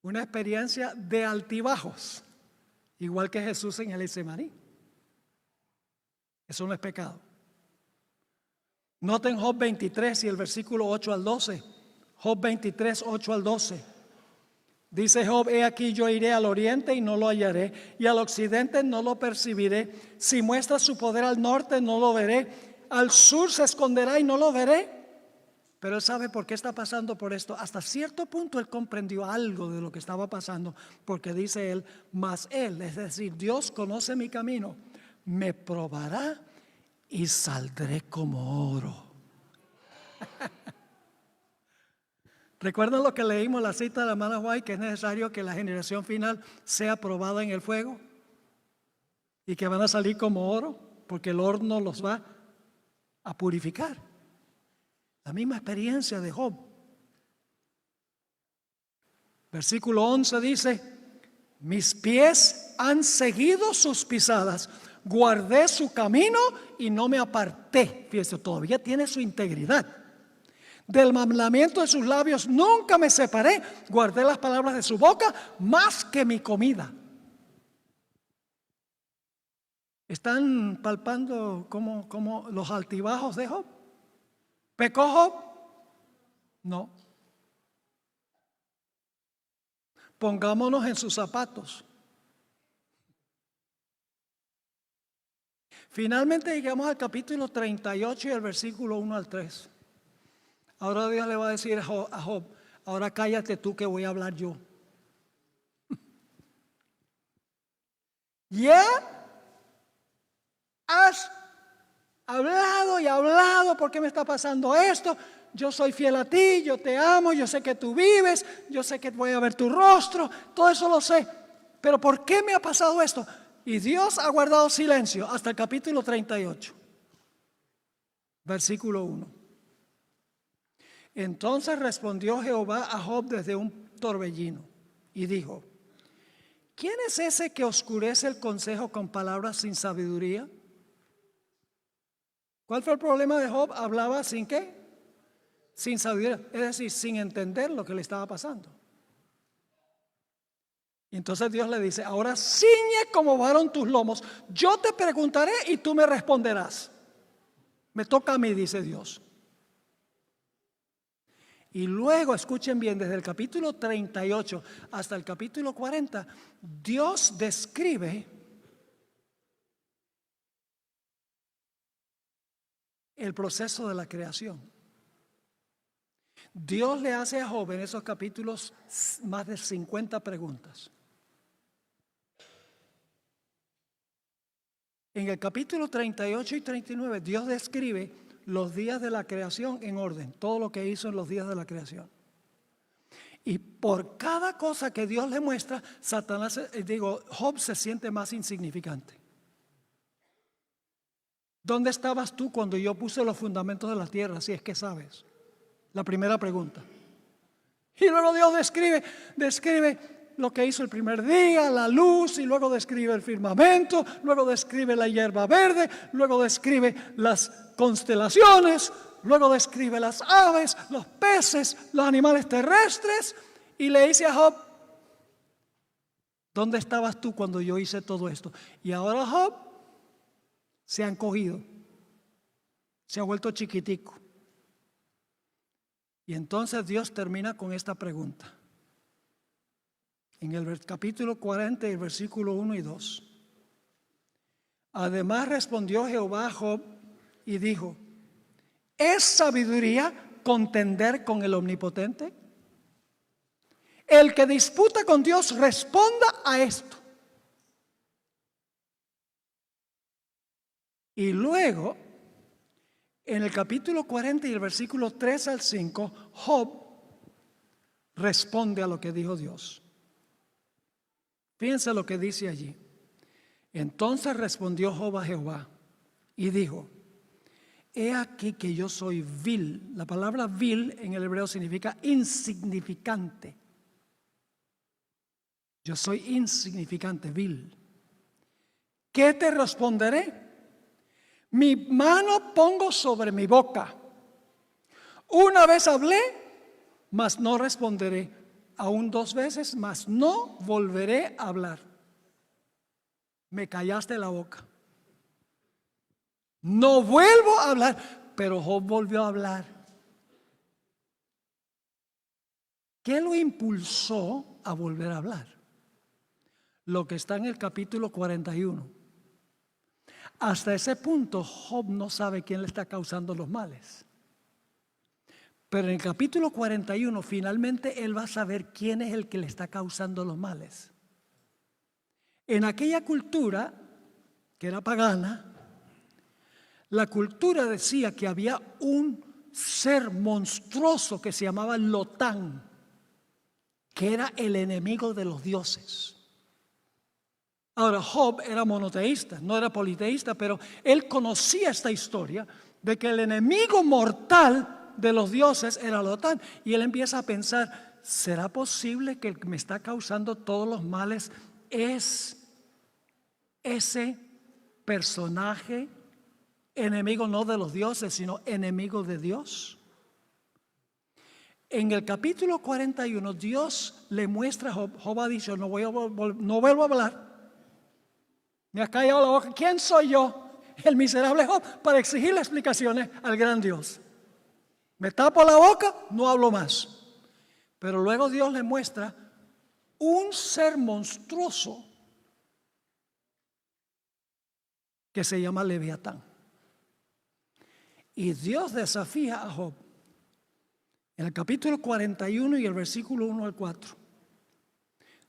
Una experiencia de altibajos, igual que Jesús en el Getsemaní. Eso no es pecado. Noten Job 23 y el versículo 8 al 12. Job 23, 8 al 12. Dice Job: he aquí yo iré al oriente y no lo hallaré, y al occidente no lo percibiré. Si muestra su poder al norte, no lo veré. Al sur se esconderá y no lo veré. Pero él sabe por qué está pasando por esto. Hasta cierto punto él comprendió algo de lo que estaba pasando, porque dice él: mas él, es decir, Dios, conoce mi camino, me probará y saldré como oro. ¿Recuerdan lo que leímos, la cita de la hermana White, que es necesario que la generación final sea probada en el fuego y que van a salir como oro, porque el horno los va a purificar? La misma experiencia de Job. Versículo 11 dice: mis pies han seguido sus pisadas, guardé su camino y no me aparté. Fíjese, todavía tiene su integridad. Del mandamiento de sus labios nunca me separé, guardé las palabras de su boca más que mi comida. ¿Están palpando como los altibajos de Job? ¿Pecó Job? No. Pongámonos en sus zapatos. Finalmente llegamos al capítulo 38 y el versículo 1 al 3. Ahora Dios le va a decir a Job: ahora cállate tú que voy a hablar yo. Ya has hablado y hablado, ¿por qué me está pasando esto? Yo soy fiel a ti, yo te amo, yo sé que tú vives, yo sé que voy a ver tu rostro, todo eso lo sé. Pero ¿por qué me ha pasado esto? Y Dios ha guardado silencio hasta el capítulo 38, versículo 1. Entonces respondió Jehová a Job desde un torbellino y dijo: ¿quién es ese que oscurece el consejo con palabras sin sabiduría? ¿Cuál fue el problema de Job? Hablaba sin ¿qué? Sin sabiduría, es decir, sin entender lo que le estaba pasando. Y entonces Dios le dice: ahora ciñe como varón tus lomos, yo te preguntaré y tú me responderás. Me toca a mí, dice Dios. Y luego, escuchen bien, desde el capítulo 38 hasta el capítulo 40, Dios describe el proceso de la creación. Dios le hace a Job en esos capítulos más de 50 preguntas. En el capítulo 38 y 39, Dios describe los días de la creación en orden, todo lo que hizo en los días de la creación. Y por cada cosa que Dios le muestra, Job se siente más insignificante. ¿Dónde estabas tú cuando yo puse los fundamentos de la tierra? Si es que sabes. La primera pregunta. Y luego Dios describe lo que hizo el primer día, la luz, y luego describe el firmamento, luego describe la hierba verde, luego describe las constelaciones, luego describe las aves, los peces, los animales terrestres, y le dice a Job: ¿dónde estabas tú cuando yo hice todo esto? Y ahora Job se ha encogido, se ha vuelto chiquitico. Y entonces Dios termina con esta pregunta. En el capítulo 40, el versículo 1 y 2. Además respondió Jehová a Job y dijo: ¿es sabiduría contender con el Omnipotente? El que disputa con Dios responda a esto. Y luego, en el capítulo 40 y el versículo 3 al 5, Job responde a lo que dijo Dios. Fíjense lo que dice allí. Entonces respondió Job a Jehová y dijo: he aquí que yo soy vil. La palabra vil en el hebreo significa insignificante. Yo soy insignificante, vil. ¿Qué te responderé? Mi mano pongo sobre mi boca. Una vez hablé, mas no responderé. Aún 2 veces, mas no volveré a hablar. Me callaste la boca. No vuelvo a hablar. Pero Job volvió a hablar. ¿Qué lo impulsó a volver a hablar? Lo que está en el capítulo 41. Hasta ese punto Job no sabe quién le está causando los males. Pero en el capítulo 41 finalmente él va a saber quién es el que le está causando los males. En aquella cultura, que era pagana, la cultura decía que había un ser monstruoso que se llamaba Lotán, que era el enemigo de los dioses. Ahora, Job era monoteísta, no era politeísta, pero él conocía esta historia de que el enemigo mortal de los dioses era Lotán. Y él empieza a pensar: ¿será posible que el que me está causando todos los males es ese personaje enemigo no de los dioses, sino enemigo de Dios? En el capítulo 41, Dios le muestra a Job. Job ha dicho, no vuelvo a hablar. Me ha callado la boca. ¿Quién soy yo, el miserable Job, para exigirle explicaciones al gran Dios? Me tapo la boca, no hablo más. Pero luego Dios le muestra un ser monstruoso que se llama Leviatán. Y Dios desafía a Job en el capítulo 41 y el versículo 1 al 4.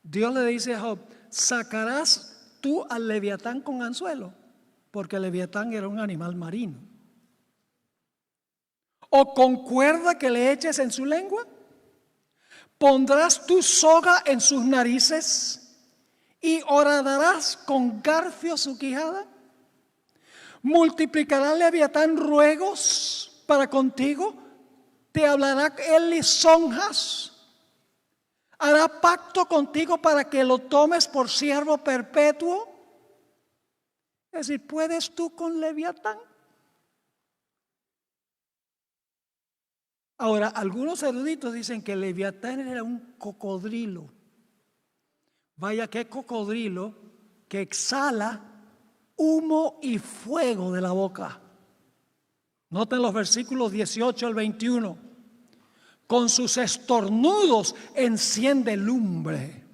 Dios le dice a Job, ¿sacarás tú al Leviatán con anzuelo? Porque el Leviatán era un animal marino. ¿O con cuerda que le eches en su lengua? ¿Pondrás tu soga en sus narices y horadarás con garfio su quijada? ¿Multiplicará Leviatán ruegos para contigo? ¿Te hablará él lisonjas? ¿Hará pacto contigo para que lo tomes por siervo perpetuo? Es decir, ¿puedes tú con Leviatán? Ahora, algunos eruditos dicen que Leviatán era un cocodrilo. Vaya, qué cocodrilo que exhala humo y fuego de la boca. Noten los versículos 18 al 21. Con sus estornudos enciende lumbre,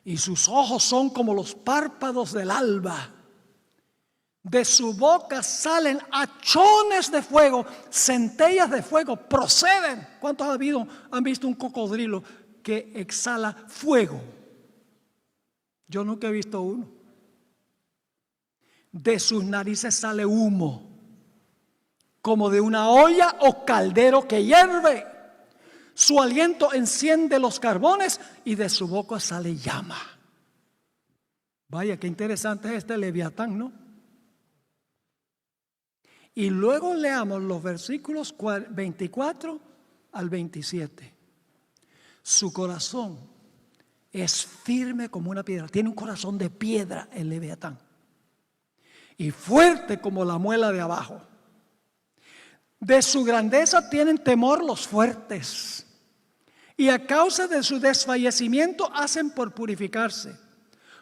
y sus ojos son como los párpados del alba. De su boca salen hachones de fuego, centellas de fuego, proceden. ¿Cuántos han visto un cocodrilo que exhala fuego? Yo nunca he visto uno. De sus narices sale humo, como de una olla o caldero que hierve. Su aliento enciende los carbones y de su boca sale llama. Vaya, qué interesante es este Leviatán, ¿no? Y luego leamos los versículos 24 al 27. Su corazón es firme como una piedra. Tiene un corazón de piedra el Leviatán. Y fuerte como la muela de abajo. De su grandeza tienen temor los fuertes. Y a causa de su desfallecimiento hacen por purificarse.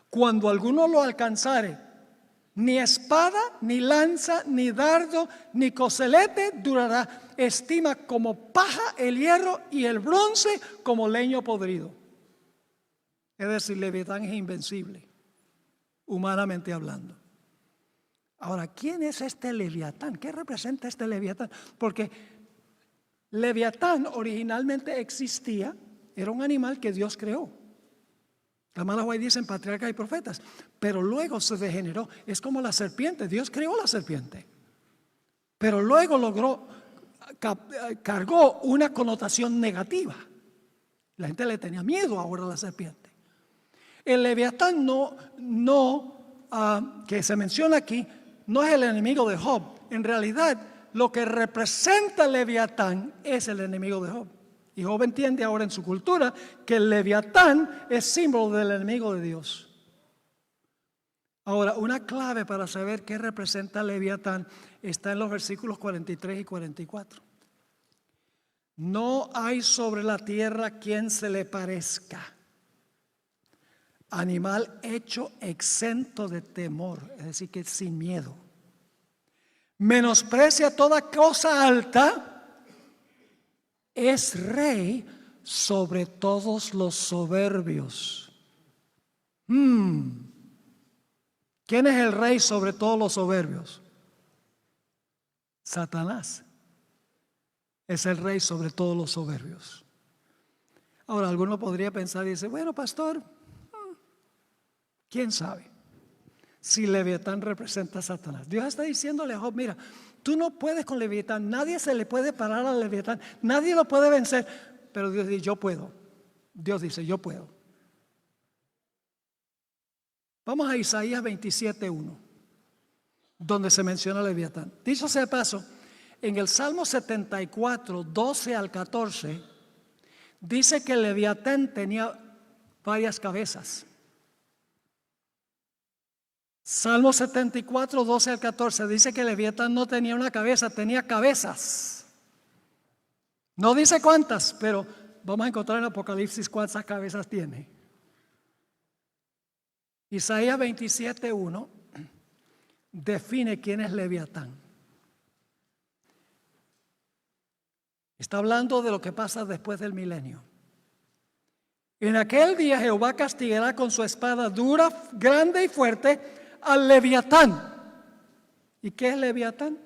Cuando alguno lo alcanzare, ni espada, ni lanza, ni dardo, ni coselete durará. Estima como paja el hierro y el bronce como leño podrido. Es decir, Leviatán es invencible, humanamente hablando. Ahora, ¿quién es este Leviatán? ¿Qué representa este Leviatán? Porque Leviatán originalmente existía, era un animal que Dios creó. La mala White dicen patriarcas y profetas, pero luego se degeneró. Es como la serpiente, Dios creó la serpiente, pero luego cargó una connotación negativa. La gente le tenía miedo ahora a la serpiente. El Leviatán que se menciona aquí no es el enemigo de Job. En realidad, lo que representa el Leviatán es el enemigo de Job. Y Job entiende ahora en su cultura que el Leviatán es símbolo del enemigo de Dios. Ahora, una clave para saber qué representa el Leviatán está en los versículos 43 y 44. No hay sobre la tierra quien se le parezca. Animal hecho exento de temor, es decir, que sin miedo. Menosprecia toda cosa alta. Es rey sobre todos los soberbios. ¿Quién es el rey sobre todos los soberbios? Satanás es el rey sobre todos los soberbios. Ahora, alguno podría pensar y decir, bueno, pastor, ¿quién sabe si Leviatán representa a Satanás? Dios está diciéndole a Job, mira, tú no puedes con Leviatán, nadie se le puede parar a Leviatán, nadie lo puede vencer, pero Dios dice, yo puedo. Dios dice, yo puedo. Vamos a Isaías 27:1, donde se menciona Leviatán. Dicho sea de paso, en el Salmo 74, 12 al 14, dice que el Leviatán tenía varias cabezas. Salmo 74, 12 al 14 dice que el Leviatán no tenía una cabeza, tenía cabezas. No dice cuántas, pero vamos a encontrar en Apocalipsis cuántas cabezas tiene. Isaías 27, 1 define quién es Leviatán. Está hablando de lo que pasa después del milenio. En aquel día Jehová castigará con su espada dura, grande y fuerte al Leviatán. ¿Y qué es Leviatán?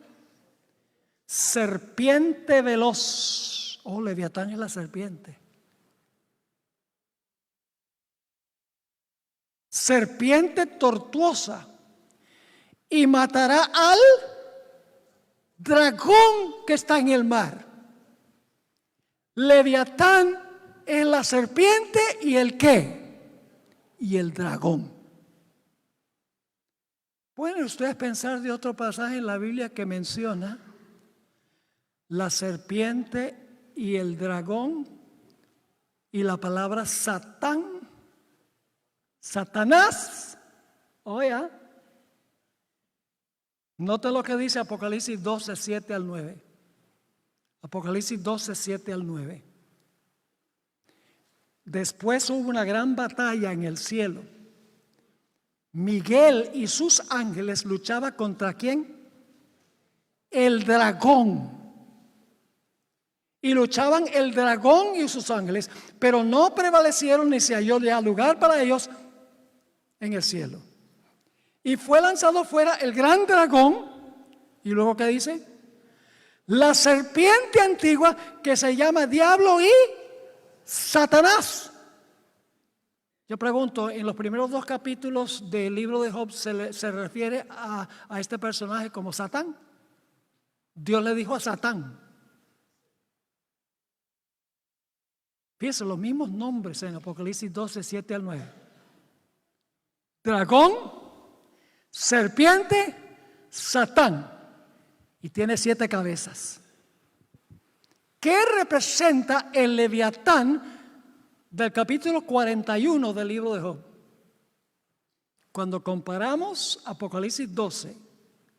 Serpiente veloz. Oh, Leviatán es la serpiente. Serpiente tortuosa. Y matará al dragón que está en el mar. Leviatán es la serpiente y el ¿qué? Y el dragón. ¿Pueden ustedes pensar de otro pasaje en la Biblia que menciona la serpiente y el dragón y la palabra Satán? Satanás. Oiga, note lo que dice Apocalipsis 12, 7 al 9. Apocalipsis 12, 7 al 9. Después hubo una gran batalla en el cielo. Miguel y sus ángeles luchaban contra ¿quién? El dragón. Y luchaban el dragón y sus ángeles, pero no prevalecieron ni se halló ya lugar para ellos en el cielo. Y fue lanzado fuera el gran dragón. Y luego ¿qué dice? La serpiente antigua que se llama Diablo y Satanás. Yo pregunto, en los primeros 2 capítulos del libro de Job se refiere a este personaje como Satán. Dios le dijo a Satán. Fíjense los mismos nombres en Apocalipsis 12, 7 al 9. Dragón, serpiente, Satán. Y tiene 7 cabezas. ¿Qué representa el Leviatán del capítulo 41 del libro de Job? Cuando comparamos Apocalipsis 12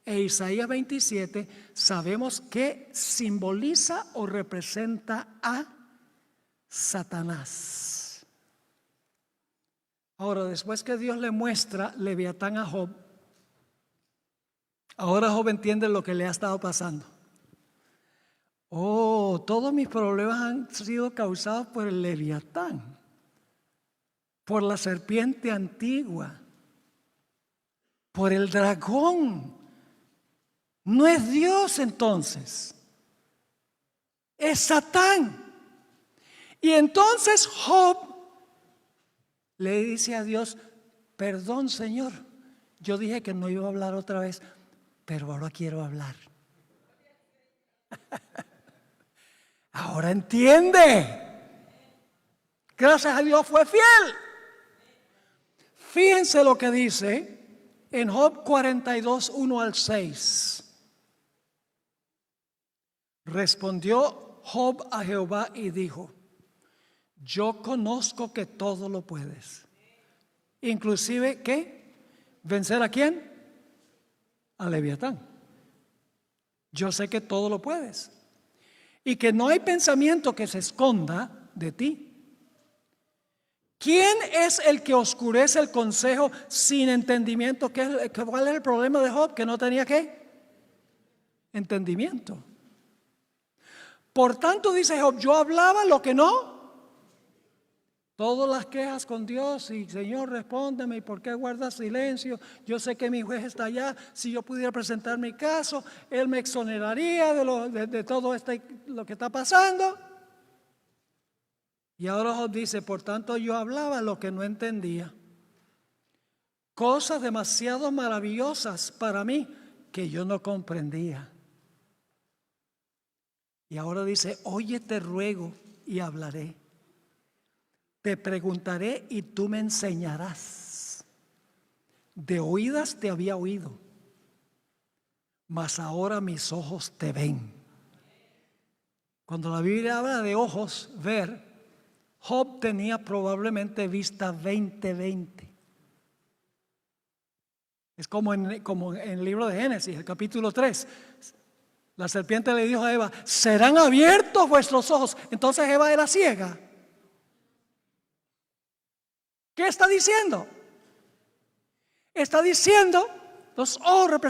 e Isaías 27, sabemos que simboliza o representa a Satanás. Ahora, después que Dios le muestra Leviatán a Job, ahora Job entiende lo que le ha estado pasando. Oh, todos mis problemas han sido causados por el Leviatán, por la serpiente antigua, por el dragón. No es Dios entonces, es Satán. Y entonces Job le dice a Dios: perdón, Señor, yo dije que no iba a hablar otra vez, pero ahora quiero hablar. Ahora entiende. Gracias a Dios fue fiel. Fíjense lo que dice en Job 42, 1 al 6. Respondió Job a Jehová y dijo: yo conozco que todo lo puedes. Inclusive, ¿qué? ¿Vencer a quién? A Leviatán. Yo sé que todo lo puedes. Y que no hay pensamiento que se esconda de ti. ¿Quién es el que oscurece el consejo sin entendimiento? ¿Cuál es el problema de Job? Que no tenía ¿qué? Entendimiento. Por tanto, dice Job, yo hablaba lo que no. Todas las quejas con Dios y Señor, respóndeme, ¿y por qué guardas silencio? Yo sé que mi juez está allá. Si yo pudiera presentar mi caso, él me exoneraría de todo lo que está pasando. Y ahora Job dice, por tanto yo hablaba lo que no entendía. Cosas demasiado maravillosas para mí que yo no comprendía. Y ahora dice, oye, te ruego y hablaré. Te preguntaré y tú me enseñarás. De oídas te había oído, mas ahora mis ojos te ven. Cuando la Biblia habla de ojos, ver, Job tenía probablemente vista 20/20. Es como en el libro de Génesis, el capítulo 3. La serpiente le dijo a Eva: serán abiertos vuestros ojos. Entonces Eva era ciega. ¿Qué está diciendo? Está diciendo, los ojos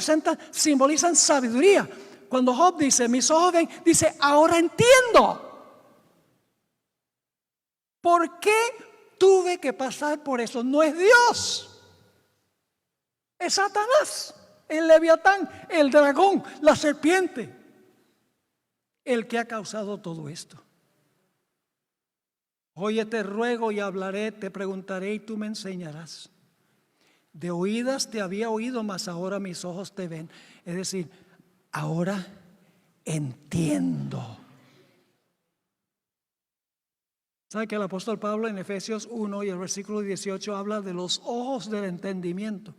simbolizan sabiduría. Cuando Job dice, mis ojos ven, dice, ahora entiendo. ¿Por qué tuve que pasar por eso? No es Dios. Es Satanás, el leviatán, el dragón, la serpiente, el que ha causado todo esto. Oye, te ruego y hablaré, te preguntaré y tú me enseñarás. De oídas te había oído, mas ahora mis ojos te ven. Es decir, ahora entiendo. ¿Sabe que el apóstol Pablo en Efesios 1 y el versículo 18 habla de los ojos del entendimiento?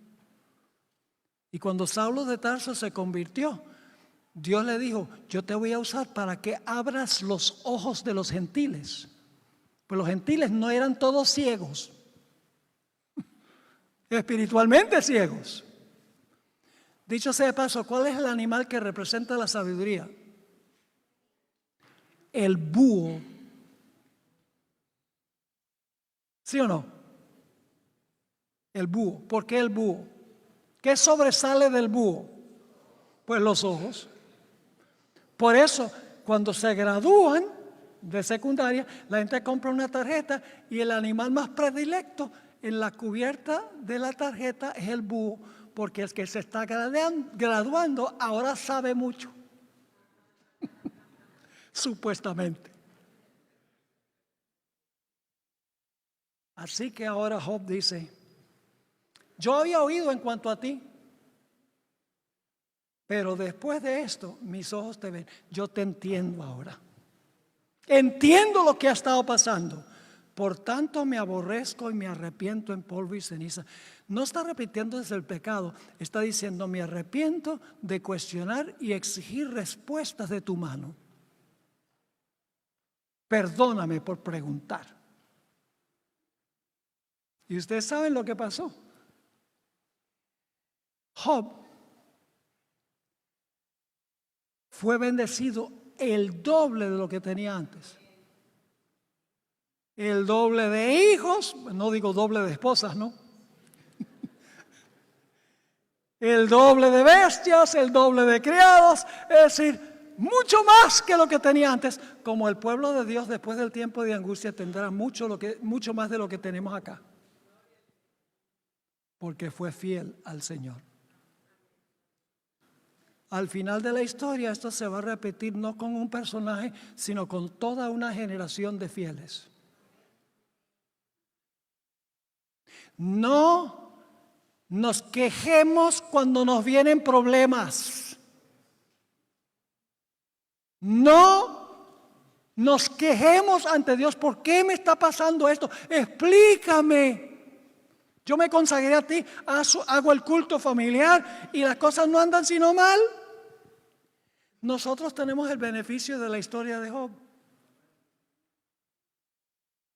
Y cuando Saulo de Tarso se convirtió, Dios le dijo: yo te voy a usar para que abras los ojos de los gentiles. Pues los gentiles no eran todos ciegos, espiritualmente ciegos. Dicho sea de paso, ¿cuál es el animal que representa la sabiduría? El búho. ¿Sí o no? El búho. ¿Por qué el búho? ¿Qué sobresale del búho? Pues los ojos. Por eso, cuando se gradúan de secundaria, la gente compra una tarjeta y el animal más predilecto en la cubierta de la tarjeta es el búho, porque el que se está graduando ahora sabe mucho. Supuestamente. Así que ahora Job dice: yo había oído en cuanto a ti, pero después de esto mis ojos te ven. Yo te entiendo ahora. Entiendo lo que ha estado pasando. Por tanto me aborrezco y me arrepiento en polvo y ceniza. No está repitiendo desde el pecado, está diciendo: me arrepiento de cuestionar y exigir respuestas de tu mano. Perdóname por preguntar. Y ustedes saben lo que pasó. Job fue bendecido el doble de lo que tenía antes. El doble de hijos, no digo doble de esposas, ¿no? El doble de bestias, el doble de criados, es decir, mucho más que lo que tenía antes. Como el pueblo de Dios después del tiempo de angustia tendrá mucho más de lo que tenemos acá, porque fue fiel al Señor. Al final de la historia esto se va a repetir no con un personaje, sino con toda una generación de fieles. No nos quejemos cuando nos vienen problemas. No nos quejemos ante Dios: ¿por qué me está pasando esto? Explícame. Yo me consagré a ti, hago el culto familiar y las cosas no andan sino mal. Nosotros tenemos el beneficio de la historia de Job.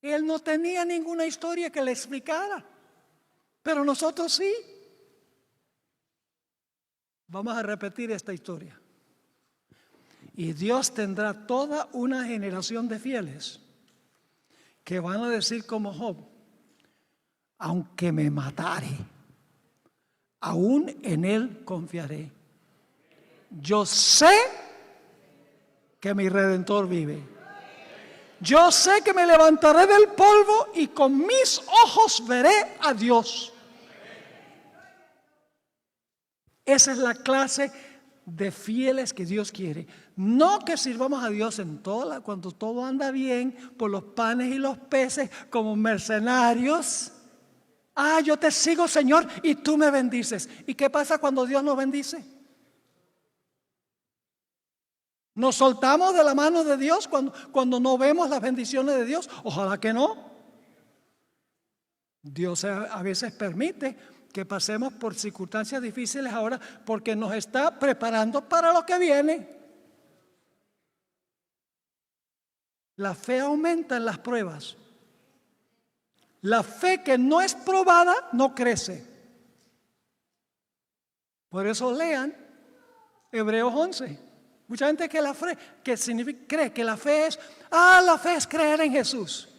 Él no tenía ninguna historia que le explicara, pero nosotros sí. Vamos a repetir esta historia. Y Dios tendrá toda una generación de fieles que van a decir como Job: aunque me matare, aún en él confiaré. Yo sé que mi Redentor vive. Yo sé que me levantaré del polvo y con mis ojos veré a Dios. Esa es la clase de fieles que Dios quiere. No que sirvamos a Dios cuando todo anda bien, por los panes y los peces, como mercenarios. Yo te sigo, Señor, y tú me bendices. ¿Y qué pasa cuando Dios nos bendice? ¿Nos soltamos de la mano de Dios cuando no vemos las bendiciones de Dios? Ojalá que no. Dios a veces permite que pasemos por circunstancias difíciles ahora porque nos está preparando para lo que viene. La fe aumenta en las pruebas, La fe que no es probada no crece. Por eso lean Hebreos 11. Mucha gente que la fe, que significa, cree que la fe es, la fe es creer en Jesús.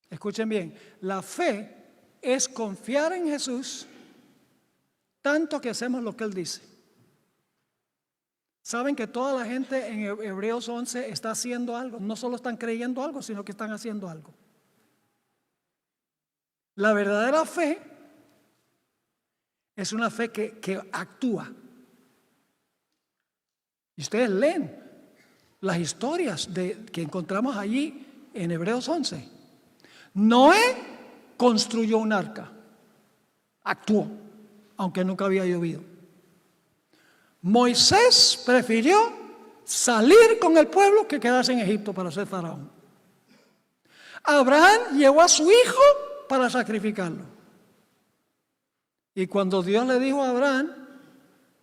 Escuchen bien, la fe es confiar en Jesús tanto que hacemos lo que Él dice. Saben que toda la gente en Hebreos 11 está haciendo algo. No solo están creyendo algo, sino que están haciendo algo. La verdadera fe es una fe que actúa. Y ustedes leen las historias que encontramos allí en Hebreos 11. Noé construyó un arca. Actuó, aunque nunca había llovido. Moisés prefirió salir con el pueblo que quedarse en Egipto para ser faraón. Abraham llevó a su hijo para sacrificarlo. Y cuando Dios le dijo a Abraham,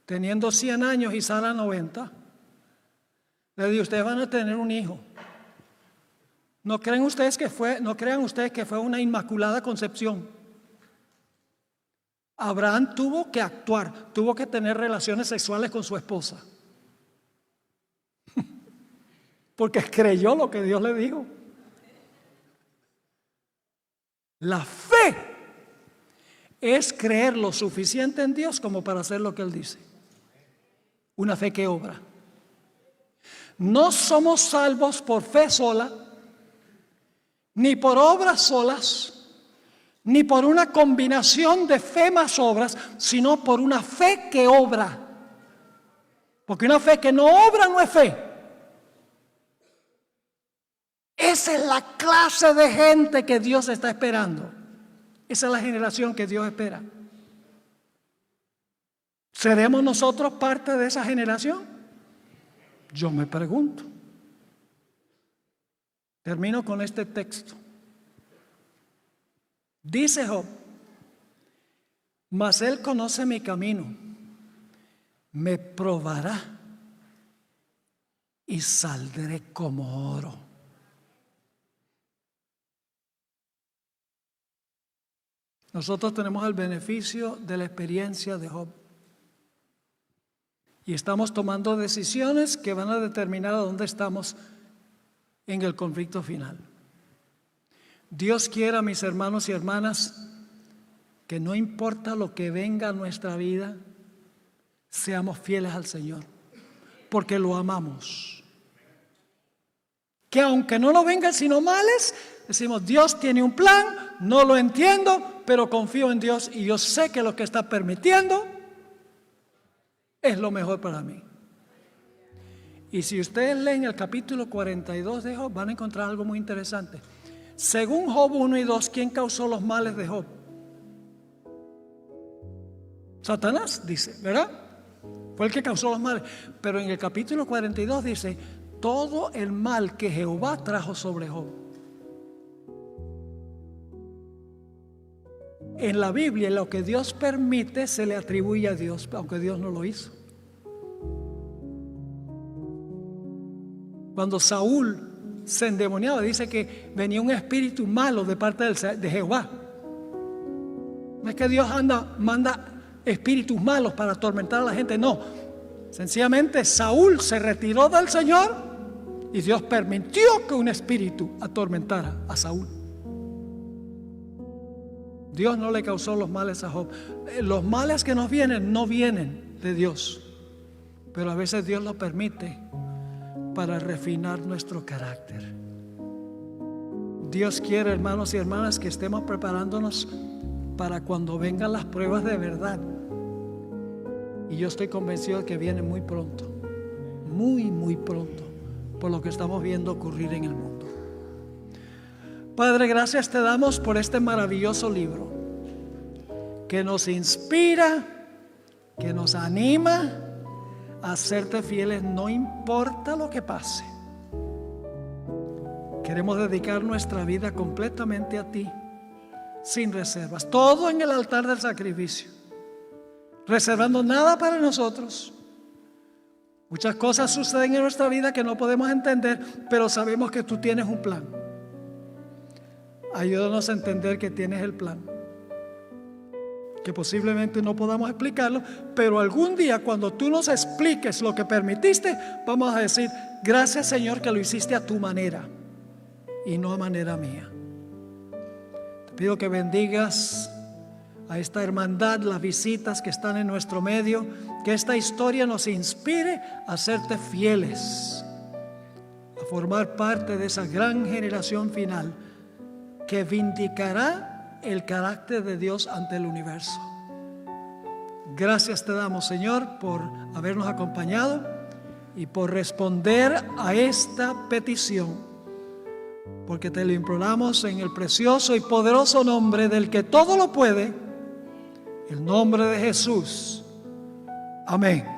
teniendo 100 años y Sara 90, le dijo: ustedes van a tener un hijo. No crean ustedes que fue una inmaculada concepción. Abraham tuvo que actuar, tuvo que tener relaciones sexuales con su esposa. Porque creyó lo que Dios le dijo. La fe es creer lo suficiente en Dios como para hacer lo que Él dice. Una fe que obra. No somos salvos por fe sola, ni por obras solas, ni por una combinación de fe más obras, sino por una fe que obra. Porque una fe que no obra no es fe. Esa es la clase de gente que Dios está esperando. Esa es la generación que Dios espera. ¿Seremos nosotros parte de esa generación? Yo me pregunto. Termino con este texto. Dice Job: mas Él conoce mi camino, me probará y saldré como oro. Nosotros tenemos el beneficio de la experiencia de Job. Y estamos tomando decisiones que van a determinar a dónde estamos en el conflicto final. Dios quiera, mis hermanos y hermanas, que no importa lo que venga a nuestra vida, seamos fieles al Señor, porque lo amamos. Que aunque no nos vengan sino males, decimos: Dios tiene un plan, no lo entiendo, pero confío en Dios y yo sé que lo que está permitiendo es lo mejor para mí. Y si ustedes leen el capítulo 42 de Job, van a encontrar algo muy interesante. Según Job 1 y 2, ¿quién causó los males de Job? Satanás, dice, ¿verdad? Fue el que causó los males. Pero en el capítulo 42 dice: todo el mal que Jehová trajo sobre Job. En la Biblia, lo que Dios permite se le atribuye a Dios, aunque Dios no lo hizo. Cuando Saúl se endemoniaba, dice que venía un espíritu malo de parte de Jehová. No es que Dios manda espíritus malos para atormentar a la gente, no. Sencillamente Saúl se retiró del Señor y Dios permitió que un espíritu atormentara a Saúl. Dios no le causó los males a Job. Los males que nos vienen no vienen de Dios, pero a veces Dios lo permite para refinar nuestro carácter. Dios quiere, hermanos y hermanas, que estemos preparándonos para cuando vengan las pruebas de verdad. Y yo estoy convencido de que vienen muy pronto, muy pronto, por lo que estamos viendo ocurrir en el mundo. Padre, gracias te damos por este maravilloso libro que nos inspira, que nos anima a serte fieles, no importa lo que pase. Queremos dedicar nuestra vida completamente a ti, sin reservas, todo en el altar del sacrificio, reservando nada para nosotros. Muchas cosas suceden en nuestra vida que no podemos entender, pero sabemos que tú tienes un plan. ayúdanos a entender que tienes el plan, que posiblemente no podamos explicarlo, pero algún día cuando tú nos expliques lo que permitiste, vamos a decir: gracias, Señor, que lo hiciste a tu manera y no a manera mía. Te pido que bendigas a esta hermandad, las visitas que están en nuestro medio, que esta historia nos inspire a serte fieles, a formar parte de esa gran generación final que vindicará el carácter de Dios ante el universo. Gracias te damos, Señor, por habernos acompañado y por responder a esta petición, porque te lo imploramos en el precioso y poderoso nombre del que todo lo puede, el nombre de Jesús. Amén.